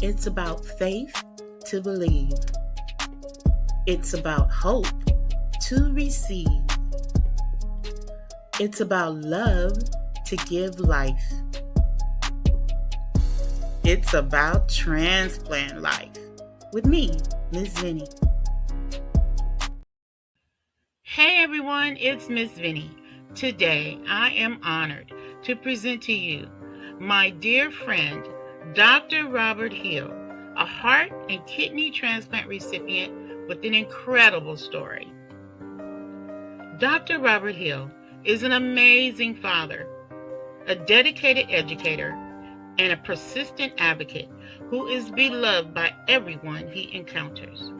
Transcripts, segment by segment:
It's about faith to believe. It's about hope to receive. It's about love to give life. It's about transplant life with me, Miss Vinnie. Hey everyone, it's Miss Vinnie. Today I am honored to present to you my dear friend, Dr. Robert Hill, a heart and kidney transplant recipient with an incredible story. Dr. Robert Hill is an amazing father, a dedicated educator, and a persistent advocate who is beloved by everyone he encounters.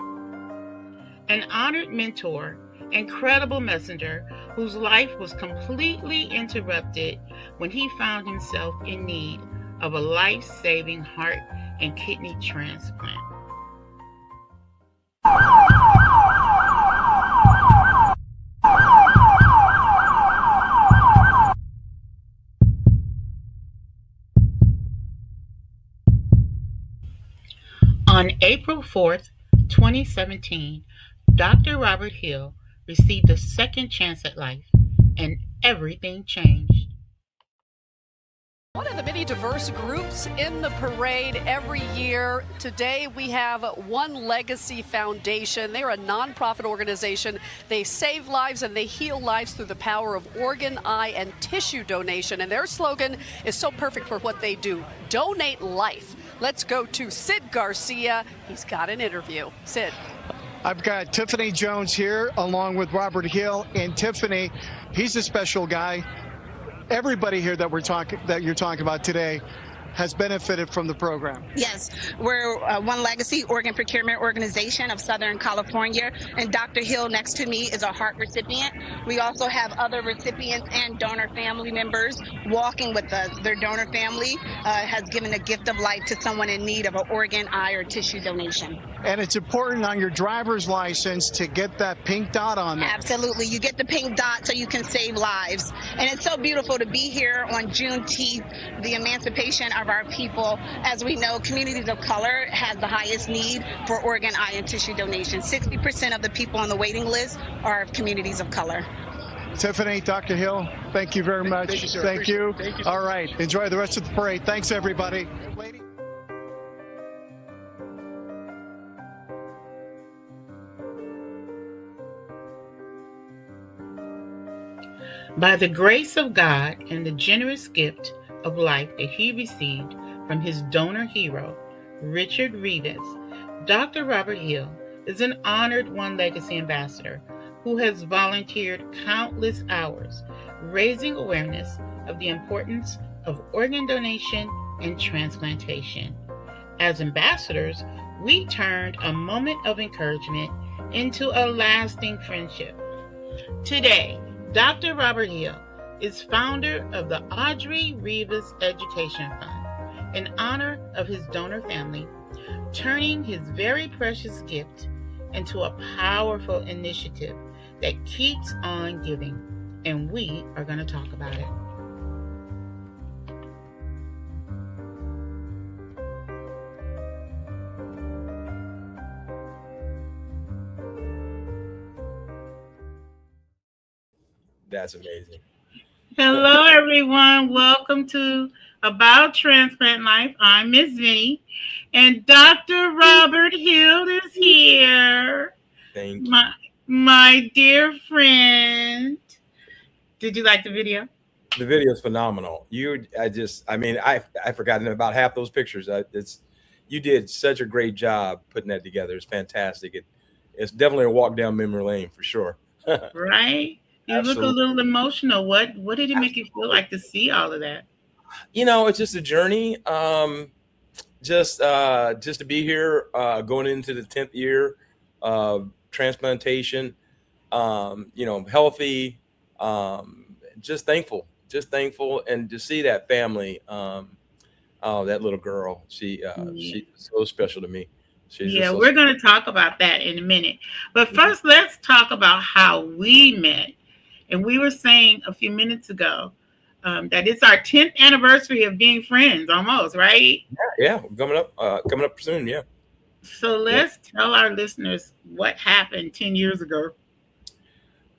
An honored mentor, incredible messenger whose life was completely interrupted when he found himself in need of a life-saving heart and kidney transplant. On April 4th, 2017, Dr. Robert Hill received a second chance at life, and everything changed. One of the many diverse groups in the parade every year. Today we have One Legacy Foundation. They're a nonprofit organization. They save lives and they heal lives through the power of organ, eye, and tissue donation. And their slogan is so perfect for what they do: donate life. Let's go to Sid Garcia. He's got an interview. Sid. I've got Tiffany Jones here along with Robert Hill. And Tiffany, he's a special guy. Everybody here that you're talking about today has benefited from the program. Yes, we're One Legacy Organ Procurement Organization of Southern California, and Dr. Hill next to me is a heart recipient. We also have other recipients and donor family members walking with us. Their donor family has given a gift of life to someone in need of an organ, eye, or tissue donation. And it's important on your driver's license to get that pink dot on there. Absolutely. You get the pink dot so you can save lives. And it's so beautiful to be here on Juneteenth, the emancipation of our people. As we know, communities of color have the highest need for organ, eye, and tissue donation. 60% of the people on the waiting list are communities of color. Tiffany, Dr. Hill, thank you very much. Thank you, sir. Thank you. Thank you. All right. Enjoy the rest of the parade. Thanks, everybody. Lady. By the grace of God and the generous gift of life that he received from his donor hero, Richard Rivas, Dr. Robert Hill is an honored One Legacy ambassador who has volunteered countless hours raising awareness of the importance of organ donation and transplantation. As ambassadors, we turned a moment of encouragement into a lasting friendship. Today, Dr. Robert Hill is founder of the Audrey Rivas Education Fund in honor of his donor family, turning his very precious gift into a powerful initiative that keeps on giving. And we are going to talk about it. That's amazing. Hello, everyone. Welcome to About Transplant Life. I'm Miss Vinnie, and Dr. Robert Hill is here. Thank you. My dear friend. Did you like the video? The video is phenomenal. I forgotten about half those pictures. You did such a great job putting that together. It's fantastic. It's definitely a walk down memory lane for sure. Right? You Absolutely. look a little emotional. What did it make you feel like to see all of that? It's just a journey. Just to be here, going into the 10th year of transplantation. Healthy. Just thankful, and to see that family. That little girl. She's so special to me. We're going to talk about that in a minute. But first, let's talk about how we met. And we were saying a few minutes ago that it's our 10th anniversary of being friends, almost, right? Yeah, coming up soon. Yeah. So Yeah. let's tell our listeners what happened 10 years ago.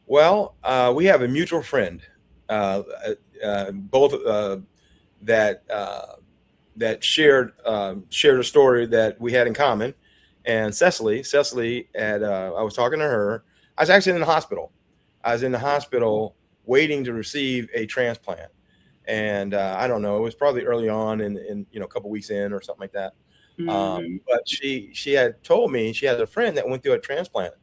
Well, we have a mutual friend, uh, both that that shared a story that we had in common. And Cecily had I was talking to her. I was actually in the hospital. I was in the hospital waiting to receive a transplant, and I don't know. It was probably early on, in a couple weeks in or something like that. Hmm. But she had told me she had a friend that went through a transplant,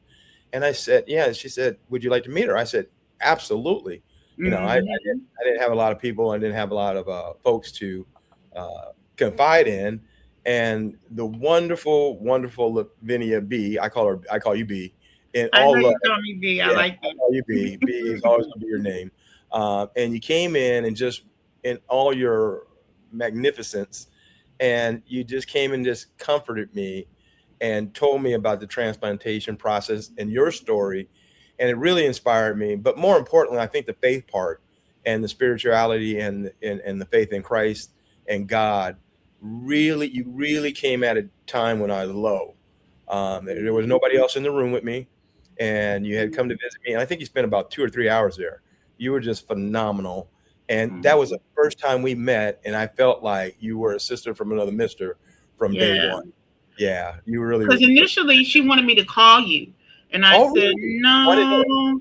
and I said, yeah. She said, would you like to meet her? I said, absolutely. Hmm. I didn't have a lot of people. I didn't have a lot of folks to uh, confide in. And the wonderful, wonderful Lavinia B, I call you B, in I know all love. you call me B. I Yeah, like I that. call you B. B is always going to be your name. And you came in and just in all your magnificence, and you just came and just comforted me and told me about the transplantation process and your story. And it really inspired me. But more importantly, I think the faith part and the spirituality and the faith in Christ and God really, you really came at a time when I was low. There was nobody else in the room with me, and you had come to visit me. And I think you spent about 2 or 3 hours there. You were just phenomenal. And that was the first time we met. And I felt like you were a sister from another mister from day Yeah. one. Yeah, you really Because were. initially she wanted me to call you. And I Oh, said, really? Why did that? no,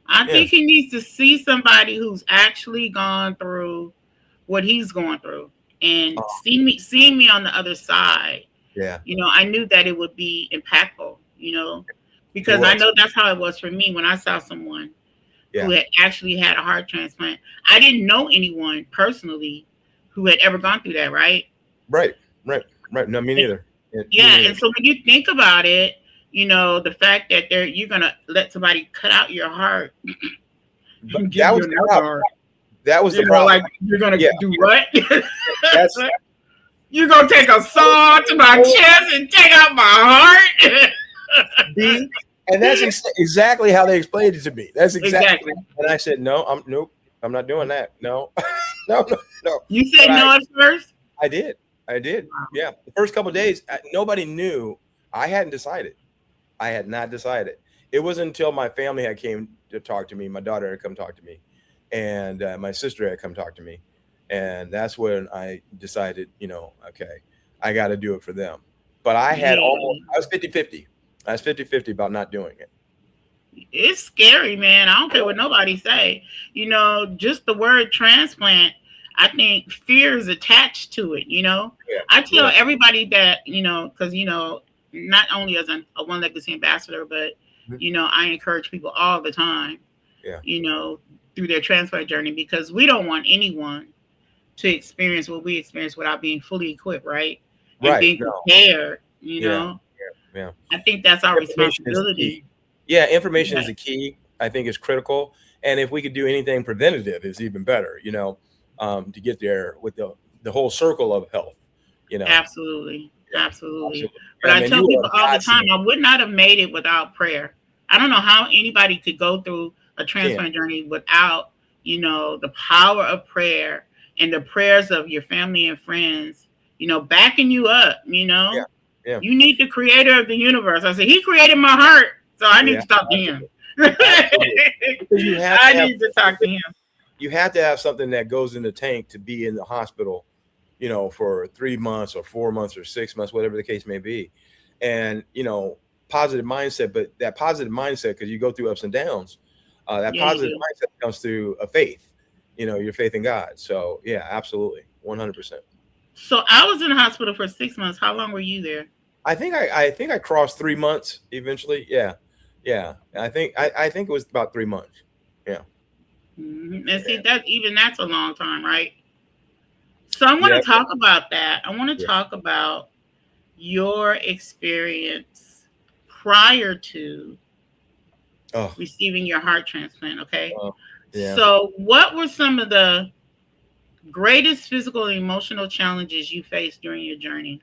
I Yeah, think he needs to see somebody who's actually gone through what he's going through and oh, seeing me on the other side. yeah, I knew that it would be impactful, it because I was. know that's how it was for me when I saw someone who Yeah, had actually had a heart transplant. I didn't know anyone personally who had ever gone through that, right? right, right, right. No, me neither. Yeah, me Yeah, neither. and so when you think about it, the fact that you're gonna let somebody cut out your heart But and give that you was the another problem. heart, That was the problem. like you're gonna Yeah, do what? that's You're gonna take a saw to my chest and take out my heart? B, and that's exactly how they explained it to me. That's exactly. Exactly. And I said, no, nope, I'm not doing that. No, no, no, no. You But said no at first. I did, I did. Yeah, the first couple of days, nobody knew. I hadn't decided. I had not decided. It wasn't until my family had came to talk to me. My daughter had come talk to me, and my sister had come talk to me, and that's when I decided, okay, I got to do it for them. But Yeah. I was 50-50. I was 50-50 about not doing it. It's scary, man. I don't care what nobody say. Just the word transplant, I think fear is attached to it. Yeah, I tell yeah, everybody that, because, not only as a One Legacy ambassador, but, mhm, I encourage people all the time, yeah, you know, through their transplant journey, because we don't want anyone to experience what we experience without being fully equipped, right? And right. being No, prepared, yeah, yeah. I think that's our Information is the key. responsibility. Yeah, information Yeah. is the key. I think is critical, and if we could do anything preventative, is even better. To get there with the whole circle of health. You know, Absolutely. yeah, Absolutely. absolutely. But I I mean, tell you are people a all the time, godsend. I would not have made it without prayer. I don't know how anybody could go through a Can't. transplant journey without, the power of prayer and the prayers of your family and friends, backing you up. Yeah, yeah, You need the creator of the universe. I said, he created my heart, so I need yeah. to talk to him. Absolutely. Because I need to talk to him. you have to have something that goes in the tank to be in the hospital, for 3 months or 4 months or 6 months, whatever the case may be. And, positive mindset, but that positive mindset, because you go through ups and downs, that Yeah, you positive do. mindset comes through a faith, your faith in God. So yeah, absolutely. 100%. So I was in the hospital for 6 months. How long were you there? I think I crossed 3 months eventually. Yeah. Yeah. I think it was about 3 months. Yeah. And see Yeah. that's a long time, right? So I want Yeah. to talk about that. I want to Yeah. talk about your experience prior to Oh, receiving your heart transplant. Okay. oh, yeah. So, what were some of the greatest physical and emotional challenges you faced during your journey?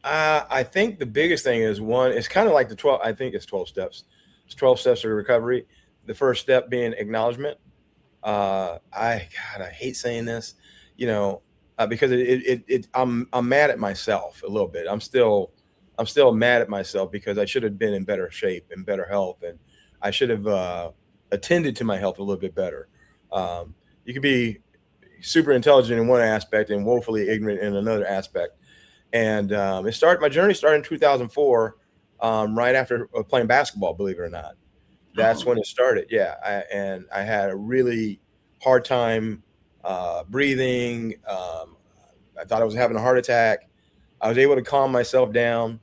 I think the biggest thing is one, it's kind of like the 12, I think it's 12 steps. It's 12 steps of recovery. The first step being acknowledgement. God, I hate saying this, you know, because I'm mad at myself a little bit. I'm still mad at myself because I should have been in better shape and better health, and I should have attended to my health a little bit better. You could be super intelligent in one aspect and woefully ignorant in another aspect. And my journey started in 2004, right after playing basketball. Believe it or not, that's Oh, when it started. Yeah, and I had a really hard time breathing. I thought I was having a heart attack. I was able to calm myself down.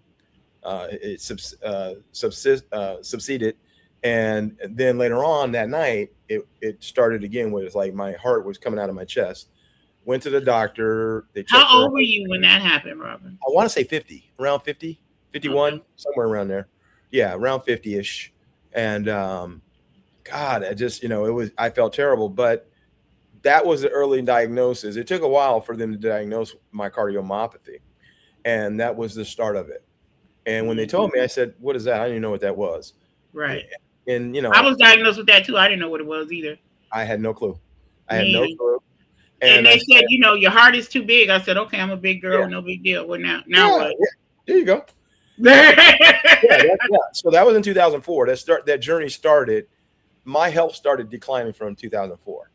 Subsided, and then later on that night, it started again. Where it's like my heart was coming out of my chest. Went to the doctor. They checked how for, old were you when that happened, Robin? I want to say 50, around 50, Okay. 51, somewhere around there. Yeah, around 50-ish. And God, I just, I felt terrible. But that was the early diagnosis. It took a while for them to diagnose my cardiomyopathy. And that was the start of it. And when they Yeah, told me, I said, "What is that?" I didn't even know what that was. right. And, I was diagnosed with that too. I didn't know what it was either. I had no clue. I had no Me. clue. And And I they said, said, your heart is too big. I said, okay, I'm a big yeah, girl, no big deal. Well, now yeah, what? yeah. There you go. Yeah, yeah. So that was in 2004. That journey started. My health started declining from 2004.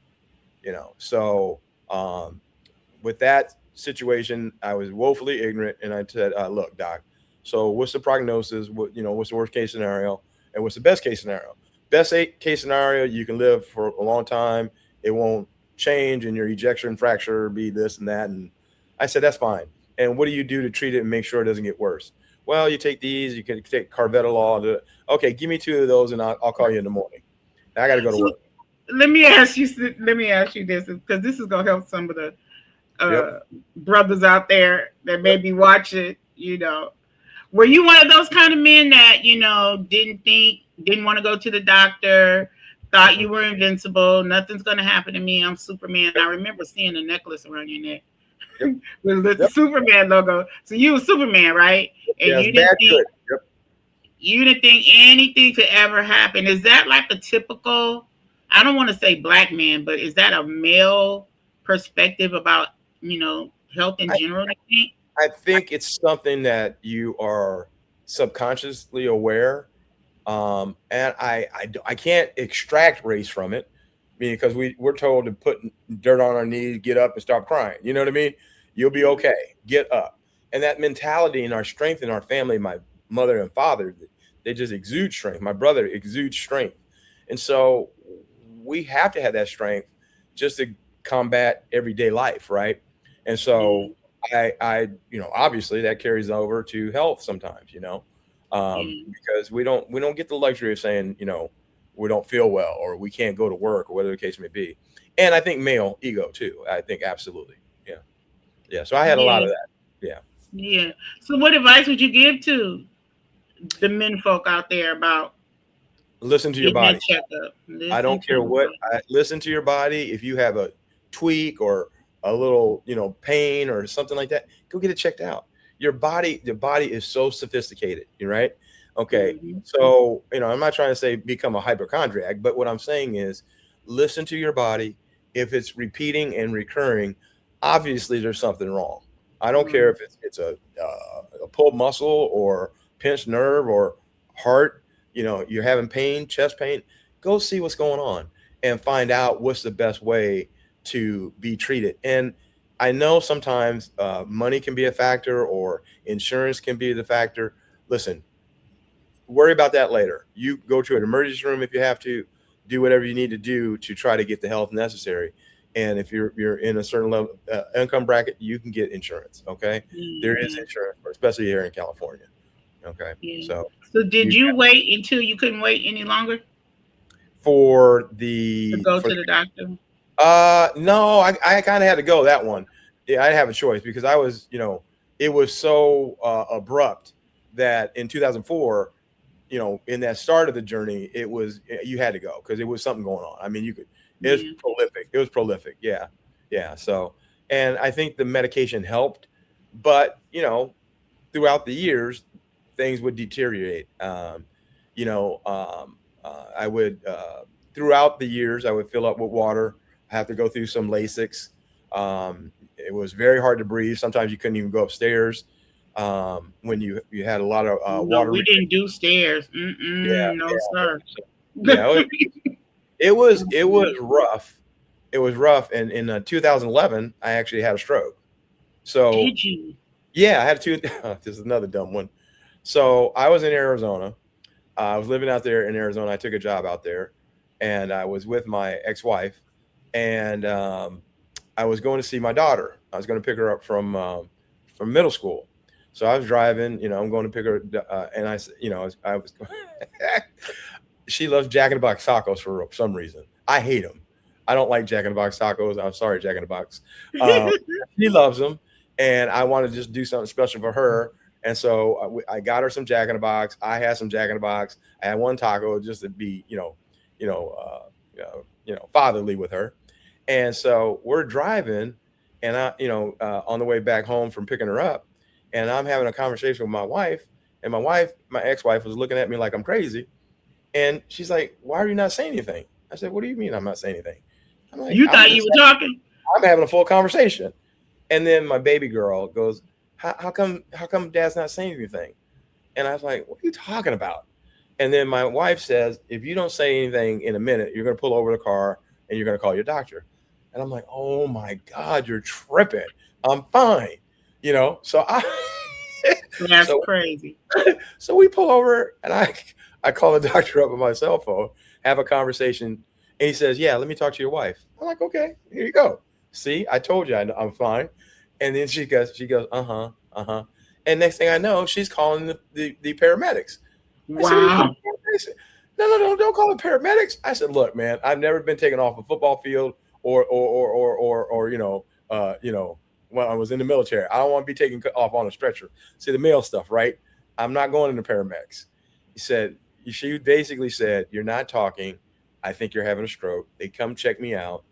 So um, with that situation, I was woefully ignorant, and I said, "Look, doc. So what's the prognosis? What's the worst case scenario, and what's the best case scenario? Case scenario, you can live for a long time. It won't change, and your ejection fracture be this and that." And I said, "That's fine. And what do you do to treat it and make sure it doesn't get worse?" Well, you take these. You can take carvedilol. Okay, give me 2 of those, and I'll call you in the morning. I got to go to So work. let me ask you this, because this is gonna help some of the Yep. brothers out there that may Yep. be watching. Were you one of those kind of men that didn't want to go to the doctor, thought Mm-mm. you were invincible, nothing's gonna happen to me, I'm Superman? I remember seeing a necklace around your neck Yep. with the Yep. Superman logo. So you were Superman, right? And Yeah, it's bad. Good. Yep. you didn't think anything could ever happen. Is that like a typical, I don't want to say black man, but is that a male perspective about, health in I, general, I think? I think it's something that you are subconsciously aware. And I can't extract race from it, because we're told to put dirt on our knees, get up, and stop crying. You know what I mean? You'll be Yeah. okay. Get up. And that mentality in our strength in our family, my mother and father, they just exude strength. My brother exudes strength, and so we have to have that strength just to combat everyday life, right? And Yeah. so obviously that carries over to health sometimes, Yeah. because we don't get the luxury of saying, we don't feel well or we can't go to work or whatever the case may be. And I think male ego too. I think absolutely, yeah, yeah. So I had a lot Yeah. of that. Yeah, Yeah. So what advice would you give to the men folk out there about listen to your getting body. that checkup? I Listen don't to care your what. body. Listen to your body. If you have a tweak or a little, pain or something like that, go get it checked out. Your body is so sophisticated. You're right. Okay. Hmm. So, I'm not trying to say become a hypochondriac, but what I'm saying is listen to your body. If it's repeating and recurring, obviously there's something wrong. I don't care Right. if it's a pulled muscle or pinched nerve or heart. You're having pain, chest pain, go see what's going on and find out what's the best way to be treated. And I know sometimes money can be a factor or insurance can be the factor. Listen, worry about that later. You go to an emergency room if you have to, do whatever you need to do to try to get the help necessary. And if you're in a certain level income bracket, you can get insurance. Okay, there is Yeah. insurance, especially here in California. Okay, Yeah. so So did you you wait until you couldn't wait any longer for to the go for to the doctor? No, I kind of had to go that one. Yeah, I didn't have a choice because I was, it was so abrupt that in 2004, in that start of the journey, you had to go because it was something going on. I mean, it was Yeah. prolific. It was prolific. Yeah, yeah. So, and I think the medication helped, but throughout the years, things would deteriorate. You know, I would throughout the years, I would fill up with water. I have to go through some Lasix. It was very hard to breathe. Sometimes you couldn't even go upstairs when you had a lot of No, water we retention. didn't do stairs. Yeah, Mm-mm, no, yeah, sir. yeah. It was rough. It was rough. And in 2011, I actually had a stroke. So Did you? yeah, I had two. This is another dumb one. So I was in Arizona. I was living out there in Arizona. I took a job out there, and I was with my ex-wife, and I was going to see my daughter. I was going to pick her up from middle school. So I was driving. I'm going to pick her, and I was she loves Jack in the Box tacos for some reason. I hate them. I don't like Jack in the Box tacos. I'm sorry, Jack in the Box. Um, she loves them, and I want to just do something special for her. And so I got her some Jack in the Box. I had some Jack in the Box. I had one taco just to be, fatherly with her. And so we're driving, and on the way back home from picking her up, and I'm having a conversation with my wife, and my ex-wife, was looking at me like I'm crazy. And she's like, "Why are you not saying anything?" I said, "What do you mean I'm not saying anything?" I'm like, You thought you were talking? I'm having a full conversation. And then my baby girl goes, how come dad's not saying anything? And I was like, what are you talking about? And then my wife says, if you don't say anything in a minute, you're going to pull over the car and you're going to call your doctor. And I'm like, oh my God, you're tripping. I'm fine. So That's so crazy. so we pull over, and I call the doctor up on my cell phone, have a conversation, and he says, "Yeah, let me talk to your wife." I'm like, "Okay, here you go. See, I told you I'm fine." And then she goes, uh-huh. And next thing I know, she's calling the paramedics. I said, "What are you calling Wow. the paramedics?" No, don't call the paramedics. I said, "Look, man, I've never been taken off a football field or when I was in the military. I don't want to be taken off on a stretcher. See the male stuff, right? I'm not going into paramedics." He said, she basically said, "You're not talking. I think you're having a stroke." They come check me out.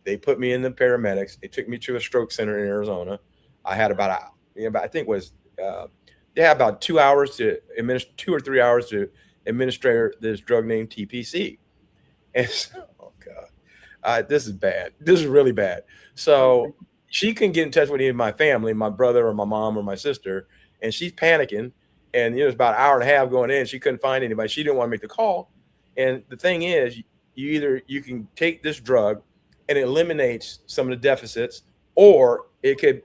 They put me in the paramedics. They took me to a stroke center in Arizona. I had I think it was, they had about 2 hours to administer, 2 or 3 hours to administer this drug named TPC. And so, oh God, this is bad. This is really bad. So she couldn't get in touch with any of my family, my brother or my mom or my sister, and she's panicking. And it was about an hour and a half going in. She couldn't find anybody. She didn't want to make the call. And the thing is, you can take this drug and it eliminates some of the deficits, or it could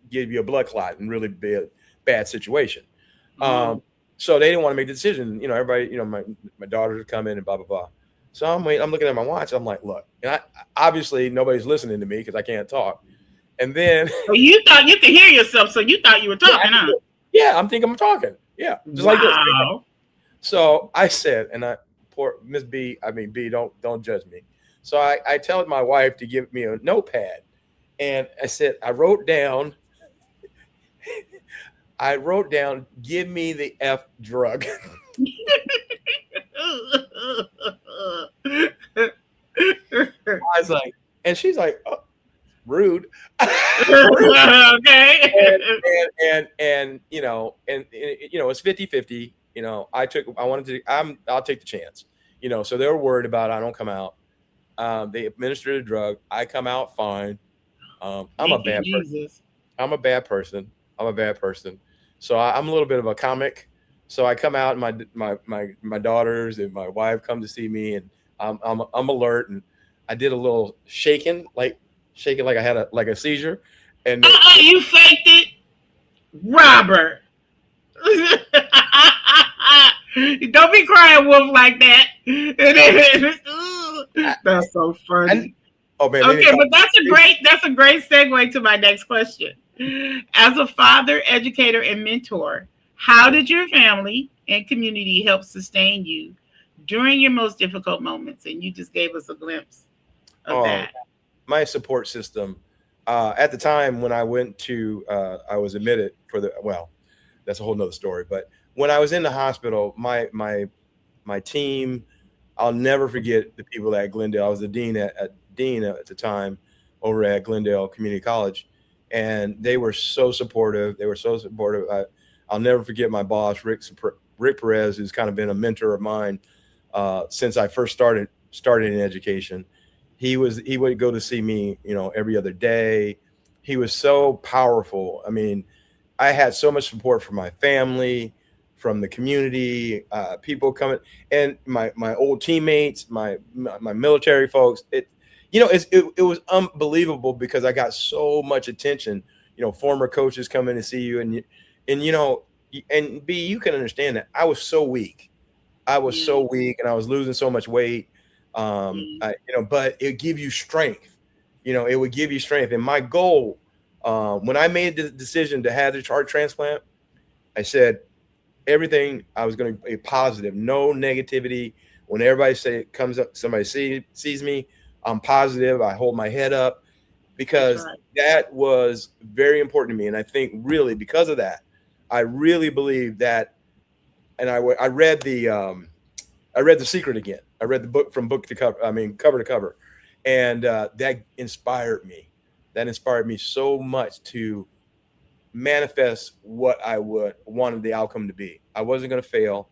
give you a blood clot and really be a bad situation. Oh. So they didn't want to make the decision. Everybody, my daughters would come in and blah blah blah. So I'm looking at my watch. I'm like, look, and obviously nobody's listening to me because I can't talk. And then So you thought you could hear yourself, so you thought you were talking, huh? yeah, I'm thinking I'm talking. Yeah, just like this. Wow. So I said, and poor Miss B, I mean B, don't judge me. So I tell my wife to give me a notepad, and I said, give me the F drug. I was like, and she's like, oh, rude. Rude. Okay. And it's 50-50. I'll take the chance. So they were worried about I don't come out. They administered a drug. I come out fine. I'm a Thank you, bad person. Jesus. I'm a bad person. I'm a bad person. So I'm a little bit of a comic. So I come out, and my daughters and my wife come to see me, and I'm alert, and I did a little shaking like I had a seizure, and You faked it, Robert. Don't be crying wolf like that. That's so funny. oh man, Okay, but that's a great segue to my next question. As a father, educator, and mentor, how did your family and community help sustain you during your most difficult moments? And you just gave us a glimpse of that. My support system. At the time when I was admitted that's a whole nother story. But when I was in the hospital, my team, I'll never forget the people at Glendale. I was the dean at the time over at Glendale Community College, and they were so supportive. I'll never forget my boss, Rick Perez, who's kind of been a mentor of mine since I first started started in education. He would go to see me, every other day. He was so powerful. I mean, I had so much support from my family, from the community, people coming, and my old teammates, my military folks. It was unbelievable because I got so much attention. Former coaches come in to see you, and B, you can understand that I was so weak. I was so weak, and I was losing so much weight. But it give you strength. It would give you strength. And my goal, when I made the decision to have the heart transplant, I said everything I was going to be positive, no negativity. When everybody comes up, somebody sees me, I'm positive. I hold my head up because that was very important to me. And I think really because of that, I really believe that. And I read The Secret again. I read the book from book to cover. I mean, cover to cover, and that inspired me. That inspired me so much to manifest what I wanted the outcome to be. I wasn't going to fail,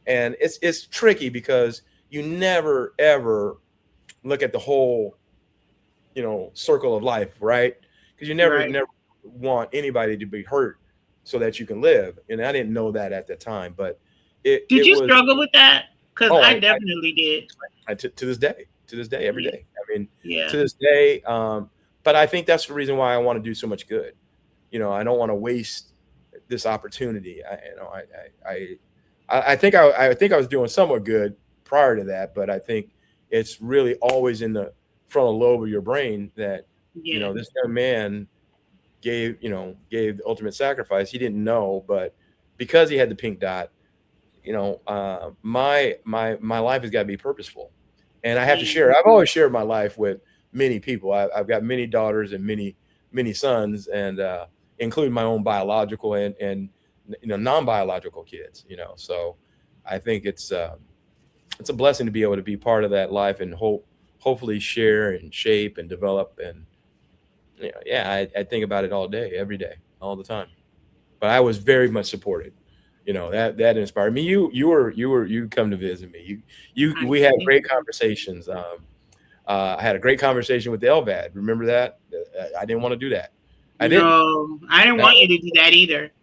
and it's tricky because you never ever look at the whole, circle of life, right? Because you never want anybody to be hurt so that you can live. And I didn't know that at the time, but did you struggle with that? Because I definitely did. To this day, every day. I mean, to this day. But I think that's the reason why I want to do so much good. I don't want to waste this opportunity. I think I was doing somewhat good prior to that, but I think it's really always in the frontal lobe of your brain that this young man gave the ultimate sacrifice. He didn't know, but because he had the pink dot, my life has got to be purposeful, and I have to share. I've always shared my life with many people. I've got many daughters and many sons, and including my own biological and non-biological kids. So I think it's a blessing to be able to be part of that life and hopefully share and shape and develop. And I think about it all day, every day, all the time. But I was very much supported. That inspired me. You come to visit me. We had great conversations. I had a great conversation with the LVAD. Remember that? I didn't want to do that. I didn't want you to do that either.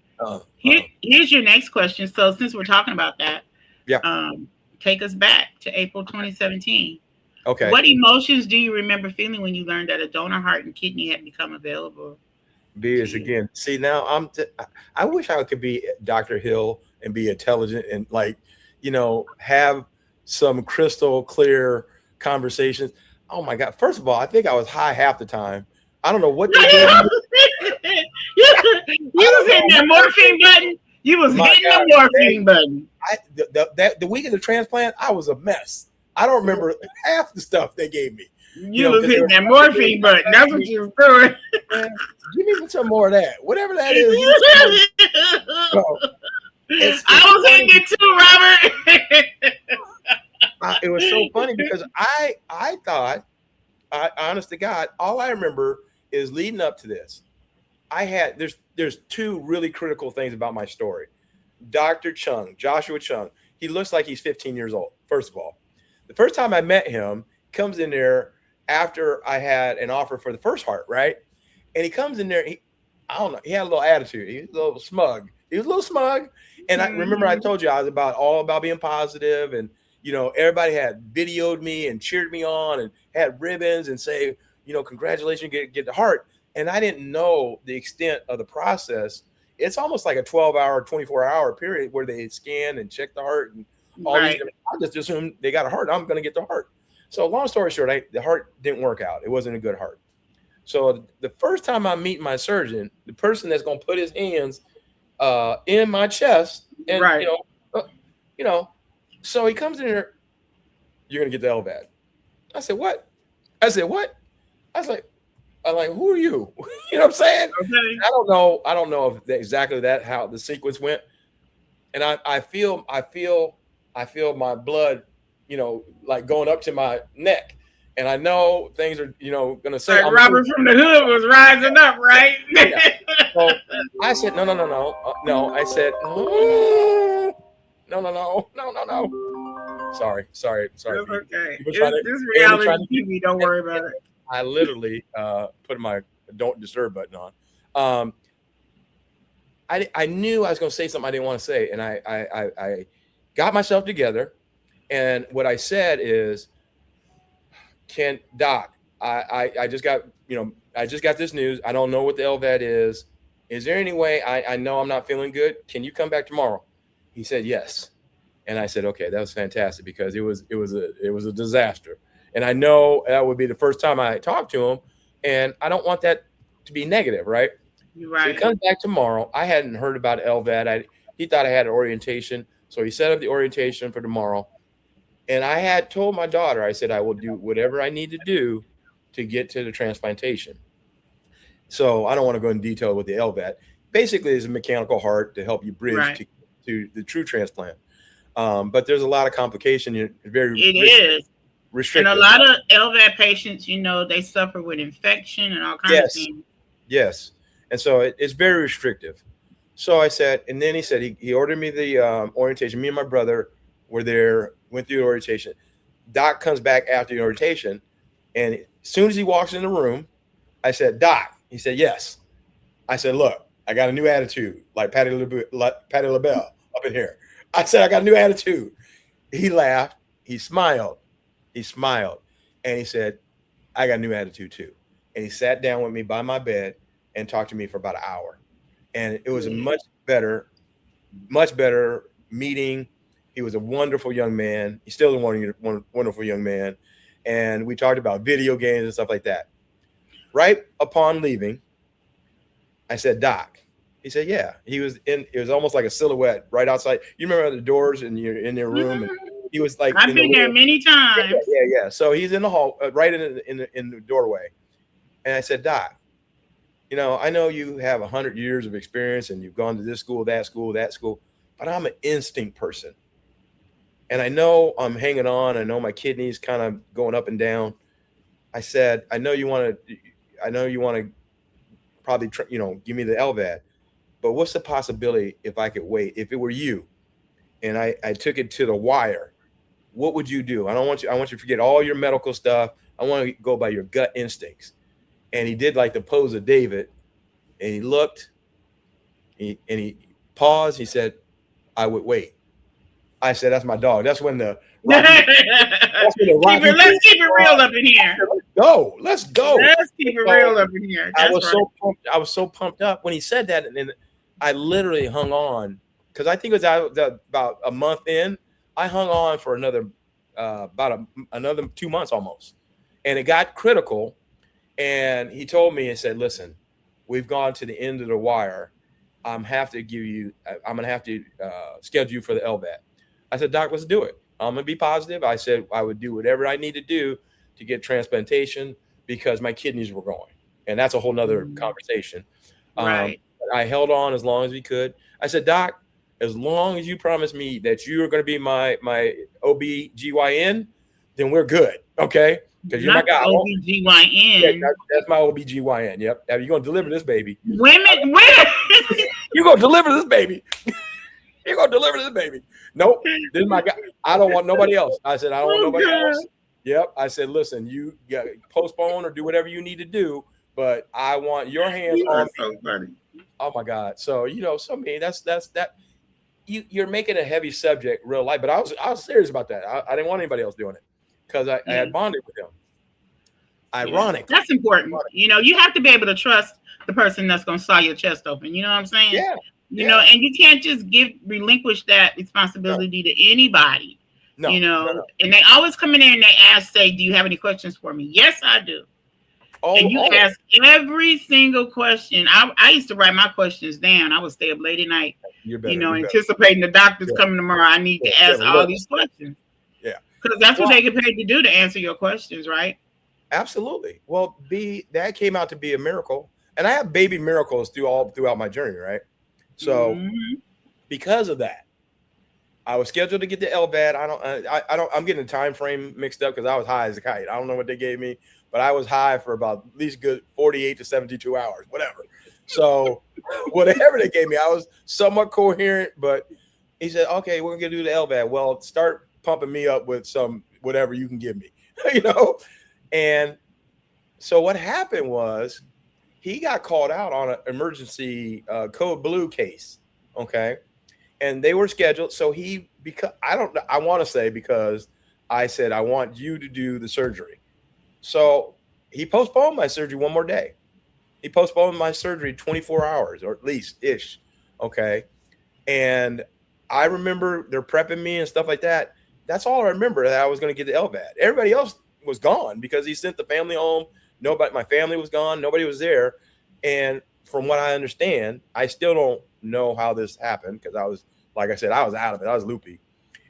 Here's your next question. So since we're talking about that, take us back to April 2017. Okay. What emotions do you remember feeling when you learned that a donor heart and kidney had become available? Again, see, now I wish I could be Dr. Hill and be intelligent and have some crystal clear conversations. Oh my God. First of all, I think I was high half the time. I don't know what they did. You was hitting that morphine button. You was hitting the morphine button. The week of the transplant, I was a mess. I don't remember half the stuff they gave me. You was hitting that morphine button. That's what you was doing. Give me some more of that. Whatever that is. I was hitting it too, Robert. It was so funny because I thought, honest to God, all I remember is leading up to this. There's two really critical things about my story. Dr. Chung, Joshua Chung, he looks like he's 15 years old, first of all. The first time I met him, comes in there after I had an offer for the first heart, right? And he comes in there, I don't know, he had a little attitude. He was a little smug. And I remember I told you I was all about being positive, and everybody had videoed me and cheered me on and had ribbons and say, congratulations, get the heart. And I didn't know the extent of the process. It's almost like a 12-hour, 24-hour period where they scan and check the heart and all these. I just assumed they got a heart. I'm going to get the heart. So long story short, the heart didn't work out. It wasn't a good heart. So the first time I meet my surgeon, the person that's going to put his hands in my chest, and so he comes in here, you're going to get the LVAD. I said, what? I was like, who are you? You know what I'm saying? Okay. I don't know if exactly how the sequence went. And I feel my blood, like going up to my neck. And I know things are, going to say. Like Robert from the Hood was rising up, right? Yeah. So I said, no. No, I said, no. Sorry. That's V. okay. People trying to, This Andy trying reality to keep, TV. Don't worry about it. I literally put my don't disturb button on. I knew I was going to say something I didn't want to say, and I got myself together, and what I said is, Doc, I just got this news. I don't know what the LVAD is. Is there any way I know I'm not feeling good? Can you come back tomorrow? He said yes, and I said okay, that was fantastic because it was a disaster, and I know that would be the first time I talked to him, and I don't want that to be negative, right? You're So he right. comes back tomorrow. I hadn't heard about LVAD. He thought I had an orientation, so he set up the orientation for tomorrow. And I had told my daughter, I said, I will do whatever I need to do to get to the transplantation. So I don't want to go in detail with the LVAD. Basically, it's a mechanical heart to help you bridge Right. to the true transplant. But there's a lot of complication. It's very It is. And restrictive. a lot of LVAD patients, they suffer with infection and all kinds of things. Yes. And so it's very restrictive. So I said, and then he said he ordered me the orientation. Me and my brother were there, went through the orientation. Doc comes back after the orientation, and as soon as he walks in the room, I said, Doc. He said, yes. I said, look, I got a new attitude, like Patti LaBelle up in here. I said, I got a new attitude. He laughed. He smiled. And he said, I got a new attitude too. And he sat down with me by my bed and talked to me for about an hour. And it was a much better meeting. He was a wonderful young man. He's still a wonderful young man. And we talked about video games and stuff like that. Right upon leaving, I said, Doc. He said, yeah. It was almost like a silhouette right outside. You remember the doors in your room? And he was like, I've been there many times. Yeah. So he's in the hall, right in the doorway. And I said, Doc, I know you have 100 years of experience and you've gone to this school, that school, but I'm an instinct person. And I know I'm hanging on. I know my kidneys kind of going up and down. I said, I know you want to probably, give me the LVAD, but what's the possibility if I could wait? If it were you and I took it to the wire, what would you do? I want you to forget all your medical stuff. I want to go by your gut instincts. And he did like the pose of David, and he looked, and he paused. He said, I would wait. I said, that's my dog. That's when the Rocky, let's keep it real up in here. Let's go. Let's keep it real up in here. I was so pumped up when he said that, and then I literally hung on because I think it was about a month in. I hung on for another 2 months almost, and it got critical. And he told me and said, listen, we've gone to the end of the wire. I'm going to have to schedule you for the LVAD. I said, Doc, let's do it. I'm going to be positive. I said I would do whatever I need to do to get transplantation because my kidneys were going. And that's a whole nother conversation. Right. I held on as long as we could. I said, Doc, as long as you promise me that you are going to be my OB-GYN, then we're good. Okay. Because you're my guy. OB-GYN. Yeah, that's my OB-GYN. Yep. You're going to deliver this baby. Women. You're going to deliver this baby. You're going to deliver this baby. Nope. This is my guy. I don't want nobody else. I said, I don't want nobody else. Yep. I said, listen, you postpone or do whatever you need to do, but I want your hands on me. So funny. Oh my God. So, so me, that's that. You're making a heavy subject real light, but I was serious about that. I didn't want anybody else doing it because I had bonded with him. Ironic. Yeah, that's important. You have to be able to trust the person that's going to saw your chest open. You know what I'm saying? Yeah. And you can't just relinquish that responsibility to anybody. No. And they always come in there and they say, do you have any questions for me? Yes, I do. And you ask every single question. I used to write my questions down. I would stay up late at night, anticipating the doctor's coming tomorrow. I need to ask all these questions. Yeah. Because that's what they get paid to do, to answer your questions, right? Absolutely. Well, that came out to be a miracle. And I have baby miracles throughout my journey, right? So because of that, I was scheduled to get the LVAD. I'm getting the time frame mixed up because I was high as a kite. I don't know what they gave me, but I was high for about at least good 48 to 72 hours, whatever. So whatever they gave me, I was somewhat coherent, but he said, okay, we're going to do the LVAD. Well, start pumping me up with some whatever you can give me, you know. And so what happened was he got called out on an emergency code blue case. Okay. And they were scheduled. So because I want to say because I said, I want you to do the surgery. So he postponed my surgery one more day. He postponed my surgery 24 hours or at least ish. Okay. And I remember they're prepping me and stuff like that. That's all I remember, that I was going to get the LVAD. Everybody else was gone because he sent the family home. Nobody, my family was gone. Nobody was there. And from what I understand, I still don't know how this happened because I was, like I said, I was out of it. I was loopy.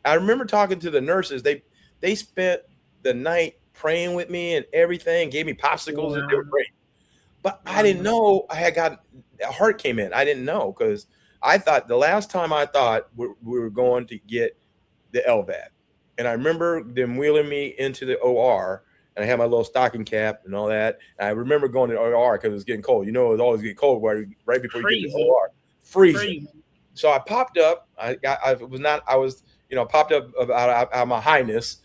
I remember talking to the nurses. They spent the night praying with me and everything, gave me popsicles, and they were great. But I didn't know I had got a heart came in. I didn't know because I thought the last time I thought we were going to get the LVAD. And I remember them wheeling me into the OR, and I had my little stocking cap and all that. And I remember going to the OR because it was getting cold. You know, it was always getting cold right before you get to the OR. Freezing. So I popped up. I was popped up out of my highness.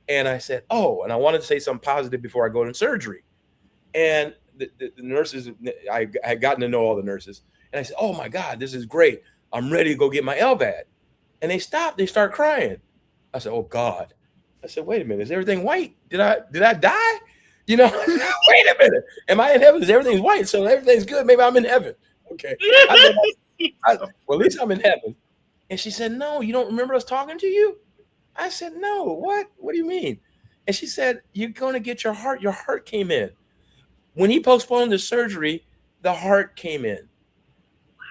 And I said, oh, and I wanted to say something positive before I go to surgery. And the nurses, I had gotten to know all the nurses. And I said, oh, my God, this is great. I'm ready to go get my LVAD. And they stopped. They start crying. I said, oh, God. I said, wait a minute. Is everything white? Did I die? You know, wait a minute. Am I in heaven? Is everything's white? So everything's good. Maybe I'm in heaven. Okay. Well, at least I'm in heaven. And she said, no, you don't remember us talking to you? I said, no. What? What do you mean? And she said, you're going to get your heart. Your heart came in. When he postponed the surgery, the heart came in.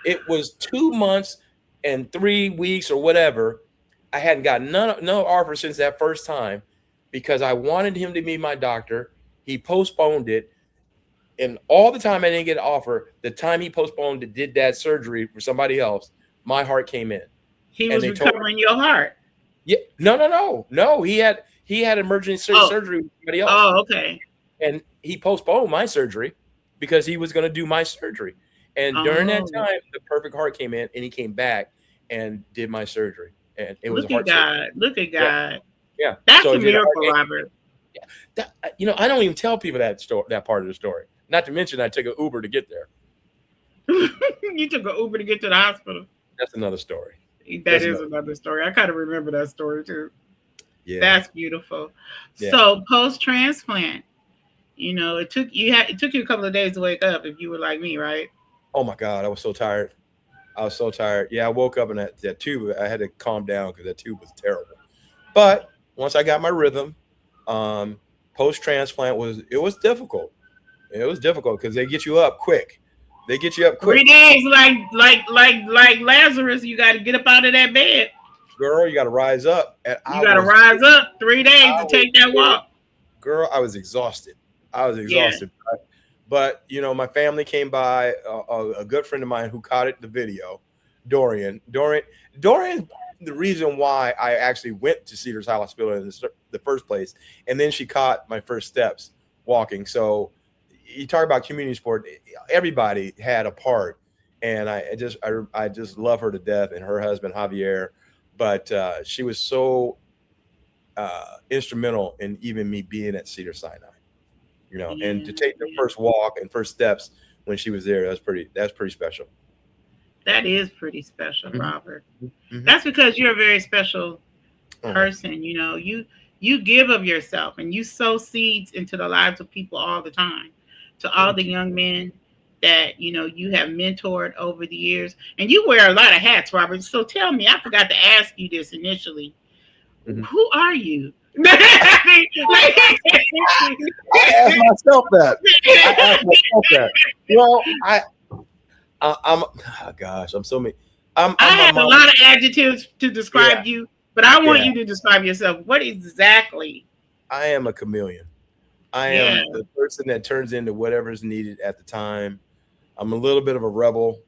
It was 2 months and 3 weeks or whatever. I hadn't gotten no offer since that first time because I wanted him to be my doctor. He postponed it. And all the time I didn't get an offer, the time he postponed it, did that surgery for somebody else, my heart came in. He was recovering your heart. Yeah. No. He had emergency surgery with somebody else. Oh, okay. And he postponed my surgery because he was going to do my surgery. And during that time, the perfect heart came in, and he came back and did my surgery. And it was a heart surgery. Look at God. Yeah. That's a miracle, Robert. Yeah. I don't even tell people that part of the story. Not to mention, I took an Uber to get there. You took an Uber to get to the hospital. That's another story. That is another story. I kind of remember that story too. Yeah. That's beautiful. Yeah. So post-transplant, it took you a couple of days to wake up if you were like me, right? Oh my God, I was so tired. Yeah, I woke up in that tube. I had to calm down because that tube was terrible. But once I got my rhythm, post-transplant was difficult. It was difficult because they get you up quick. 3 days, like Lazarus, you got to get up out of that bed. Girl, you got to rise up. You got to rise up 3 days to take that walk. Girl, I was exhausted. Yeah. But my family came by. A good friend of mine who caught the video, Dorian, the reason why I actually went to Cedars Hospital in the first place, and then she caught my first steps walking. So you talk about community support. Everybody had a part, and I just love her to death, and her husband Javier. But she was so instrumental in even me being at Cedar Sinai. And to take the first walk and first steps when she was there, that's pretty special. That is pretty special, Robert. Mm-hmm. That's because you're a very special person. You give of yourself and you sow seeds into the lives of people all the time. To all the young men that, you have mentored over the years. And you wear a lot of hats, Robert. So tell me, I forgot to ask you this initially. Mm-hmm. Who are you? I asked myself that. Well, I'm oh gosh, I'm so mean. I have a lot of adjectives to describe you, but I want you to describe yourself. What exactly? I am a chameleon. I am the person that turns into whatever's needed at the time. I'm a little bit of a rebel.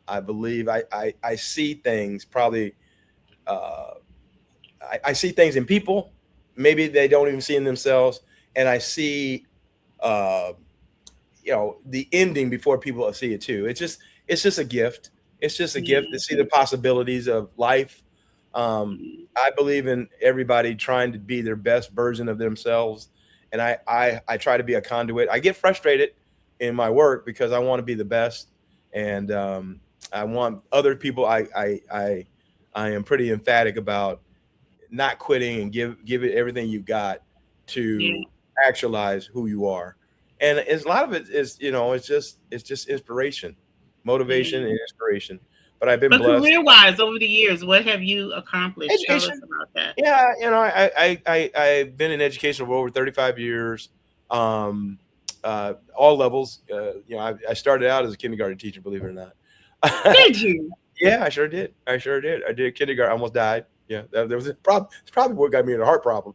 I believe I see things probably. I see things in people. Maybe they don't even see in themselves. And I see, the ending before people see it too. It's just a gift. It's just a gift to see the possibilities of life. I believe in everybody trying to be their best version of themselves, and I try to be a conduit. I get frustrated in my work because I want to be the best, and I want other people. I am pretty emphatic about not quitting and give it everything you got Yeah. to actualize who you are. And it's, a lot of it is, it's just inspiration, motivation, Yeah. and inspiration. But I've been But blessed. career-wise, over the years, what have you accomplished? Tell us Education. about that. Yeah, I've been in education for over 35 years, um, all levels. I started out as a kindergarten teacher, believe it or not. Did you? Yeah, I sure did. I sure did. I did kindergarten. I almost died. Yeah, there was a problem. It's probably what got me in a heart problem.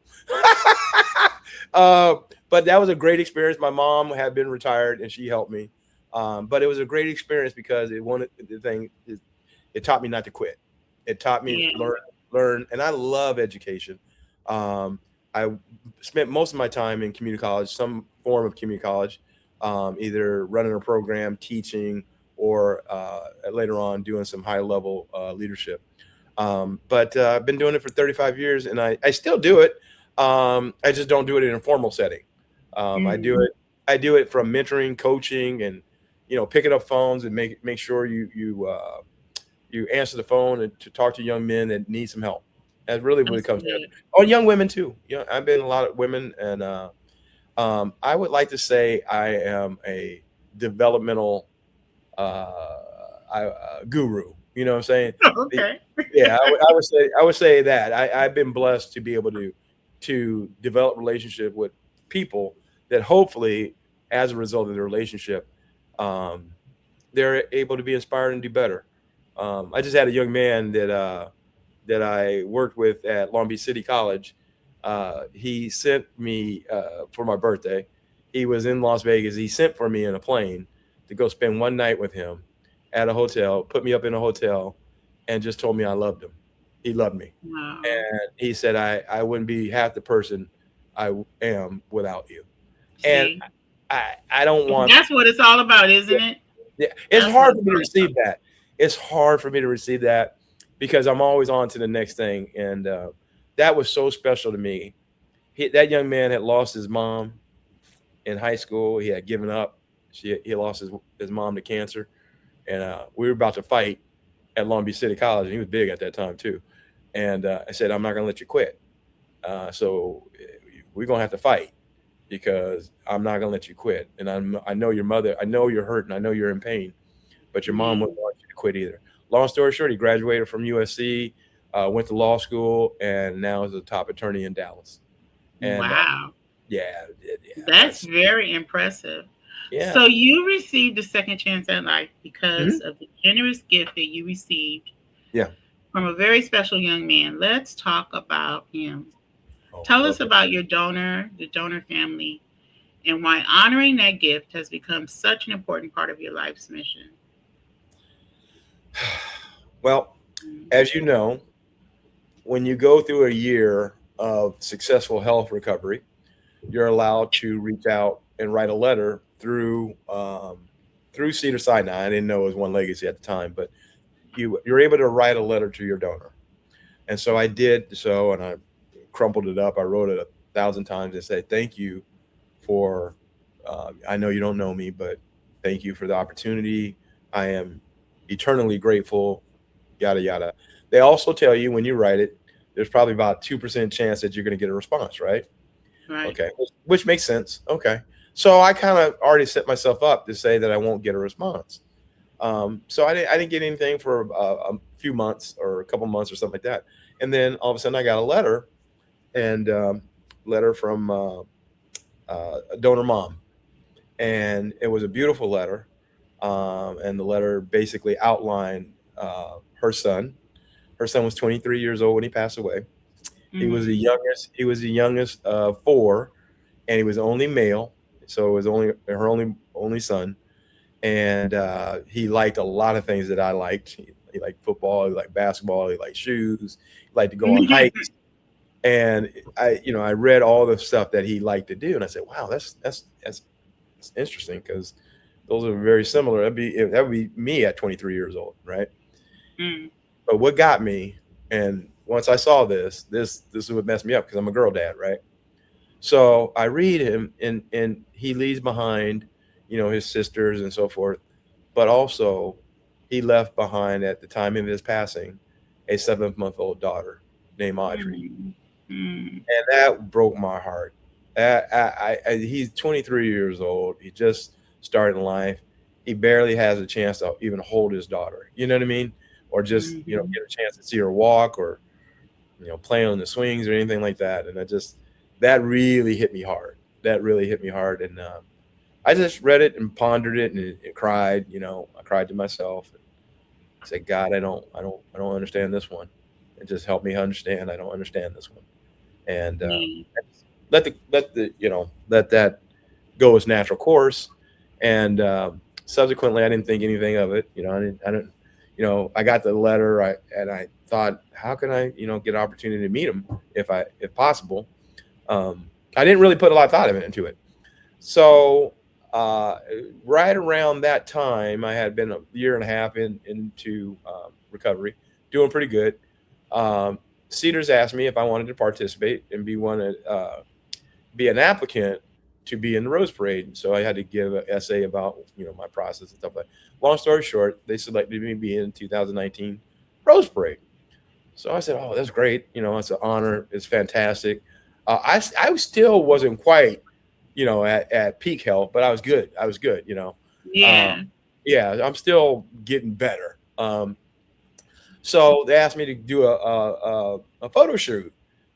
uh, but that was a great experience. My mom had been retired, and she helped me. But it was a great experience because it taught me not to quit. It taught me Yeah. learn, and I love education. I spent most of my time in community college, some form of community college, either running a program, teaching, or later on doing some high level leadership. But I've been doing it for 35 years, and I still do it. I just don't do it in a formal setting. I do Mm. it. I do it from mentoring, coaching, and picking up phones and make sure you answer the phone and to talk to young men that need some help. That's really what it That's comes down to. good. Oh, young women too. I've been a lot of women, and I would like to say I am a developmental guru. You know what I'm saying? The- Okay. Yeah, I would say that I've been blessed to be able to develop relationship with people that hopefully, as a result of the relationship, um, they're able to be inspired and do better. I just had a young man that I worked with at Long Beach City College. He sent me for my birthday. He was in Las Vegas. He sent for me in a plane to go spend one night with him at a hotel, put me up in a hotel, and just told me I loved him. He loved me. Wow. And he said, I wouldn't be half the person I am without you. And See, I don't and want, that's what it's all about, isn't it? yeah, it's That's what hard it's for me to all receive about. that. It's hard for me to receive that because I'm always on to the next thing. And that was so special to me. That young man had lost his mom in high school. He had given up. He lost his mom to cancer. And we were about to fight at Long Beach City College. And he was big at that time, too. And I said, I'm not going to let you quit. So we're going to have to fight because I'm not going to let you quit. And I know your mother, I know you're hurting, I know you're in pain, but your mom Mm. wouldn't want you to quit either. Long story short, he graduated from USC, went to law school, and now is a top attorney in Dallas. And Wow. yeah, yeah, That's very impressive. yeah. So you received a second chance at life because Mhm. of the generous gift that you received Yeah. from a very special young man. Let's talk about him. Oh, Tell us love that. about the donor family, and why honoring that gift has become such an important part of your life's mission. Well, Mm. as you know, when you go through a year of successful health recovery, you're allowed to reach out and write a letter through Cedar Sinai. I didn't know it was One Legacy at the time, but you're able to write a letter to your donor. And so I did so, and I crumpled it up. I wrote it 1,000 times and said, "Thank you for. I know you don't know me, but thank you for the opportunity. I am eternally grateful." Yada yada. They also tell you when you write it, there's probably about 2% chance that you're going to get a response, right? Right. Okay, which makes sense. Okay, so I kind of already set myself up to say that I won't get a response. So I didn't get anything for a few months or a couple months or something like that. And then all of a sudden I got a letter and letter from a donor mom, and it was a beautiful letter. And the letter basically outlined her son. Her son was 23 years old when he passed away. He was the Mm. youngest. He was the youngest of four, and he was the only male. So it was only her only son, and he liked a lot of things that I liked. He liked football, he liked basketball, he liked shoes, he liked to go on hikes. And I read all the stuff that he liked to do, and I said, "Wow, that's interesting because those are very similar. That would be me at 23 years old, right?" Mm. But what got me, and once I saw this is what messed me up because I'm a girl dad, right? So I read him, and he leaves behind, his sisters and so forth, but also he left behind at the time of his passing a 7-month-old daughter named Audrey, Mm, mm, and that broke my heart. He's 23 years old. He just started in life. He barely has a chance to even hold his daughter. You know what I mean? Or just mhm. get a chance to see her walk, or play on the swings or anything like that. And that really hit me hard. That really hit me hard. And I just read it and pondered it, and it cried. I cried to myself. I said, God, I don't understand this one. And just help me understand. I don't understand this one. And Yeah. let that go its natural course. And subsequently, I didn't think anything of it. I got the letter. I thought, how can I, get an opportunity to meet him if possible. I didn't really put a lot of thought into it. So uh, right around that time, I had been a year and a half into recovery, doing pretty good. Um, Cedars asked me if I wanted to participate and be an applicant to be in the Rose Parade. So I had to give an essay about my process and stuff like that. Long story short, they selected me to be in 2019 Rose Parade. So I said, "Oh, that's great! It's an honor. It's fantastic." I still wasn't quite at peak health, but I was good. I was good. Uh, Yeah. yeah, I'm still getting better. So they asked me to do a photo shoot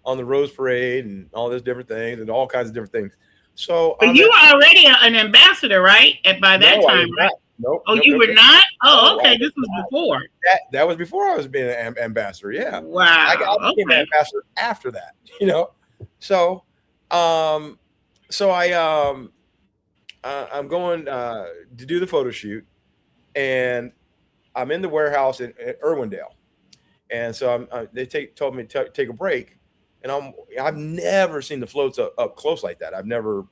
on the Rose Parade and all these different things and all kinds of different things. So But I'm you at were already an ambassador, right? By that no, I time, was right? not. Nope, Oh, nope, you nope, were nope. not? Oh, No, I okay. was This was not. before. That was before I was being an ambassador. Yeah, I Wow. became an Okay. ambassador after that. So um, so I'm going to do the photo shoot, and I'm in the warehouse in Irwindale. And so they told me to take a break, and I've never seen the floats up close like that. I've never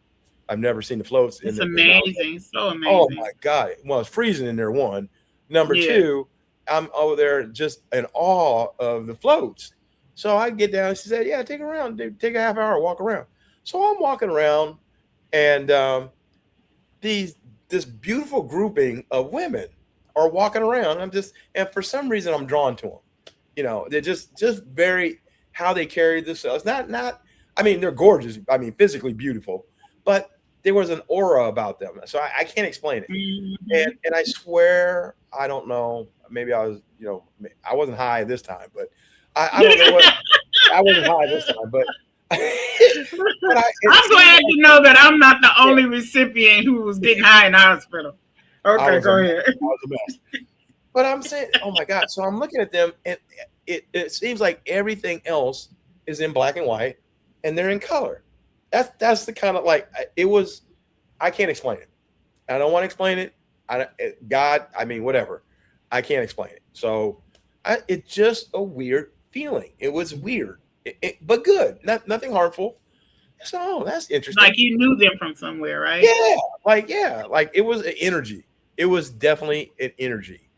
seen the floats It's I was like, amazing. So oh amazing. my God. Well, it's freezing in there, one. Number Yeah. two, I'm over there just in awe of the floats. So I get down, she said, yeah, take a round, dude, take a half hour, walk around. So I'm walking around, and these this beautiful grouping of women are walking around. And for some reason I'm drawn to them. They're just very how they carry themselves. Not I mean, they're gorgeous. I mean, physically beautiful, but there was an aura about them. So I can't explain it. And Hmm. and I swear, I don't know. Maybe I was, I wasn't high this time, but I don't know what I wasn't high this time, but it I'm seemed glad like, to know that I'm not the yeah, only recipient who was getting high in the hospital. I Okay, was a go mess. ahead. I was a mess. But I'm saying, oh my God. So I'm looking at them, and it seems like everything else is in black and white, and they're in color. That's the kind of like it was. I can't explain it. I don't want to explain it. God, I mean, whatever. I can't explain it. So it's just a weird feeling. It was weird, but good. Nothing harmful. So that's Like interesting. you knew them from somewhere, right? Yeah, like it was an energy. It was definitely an energy.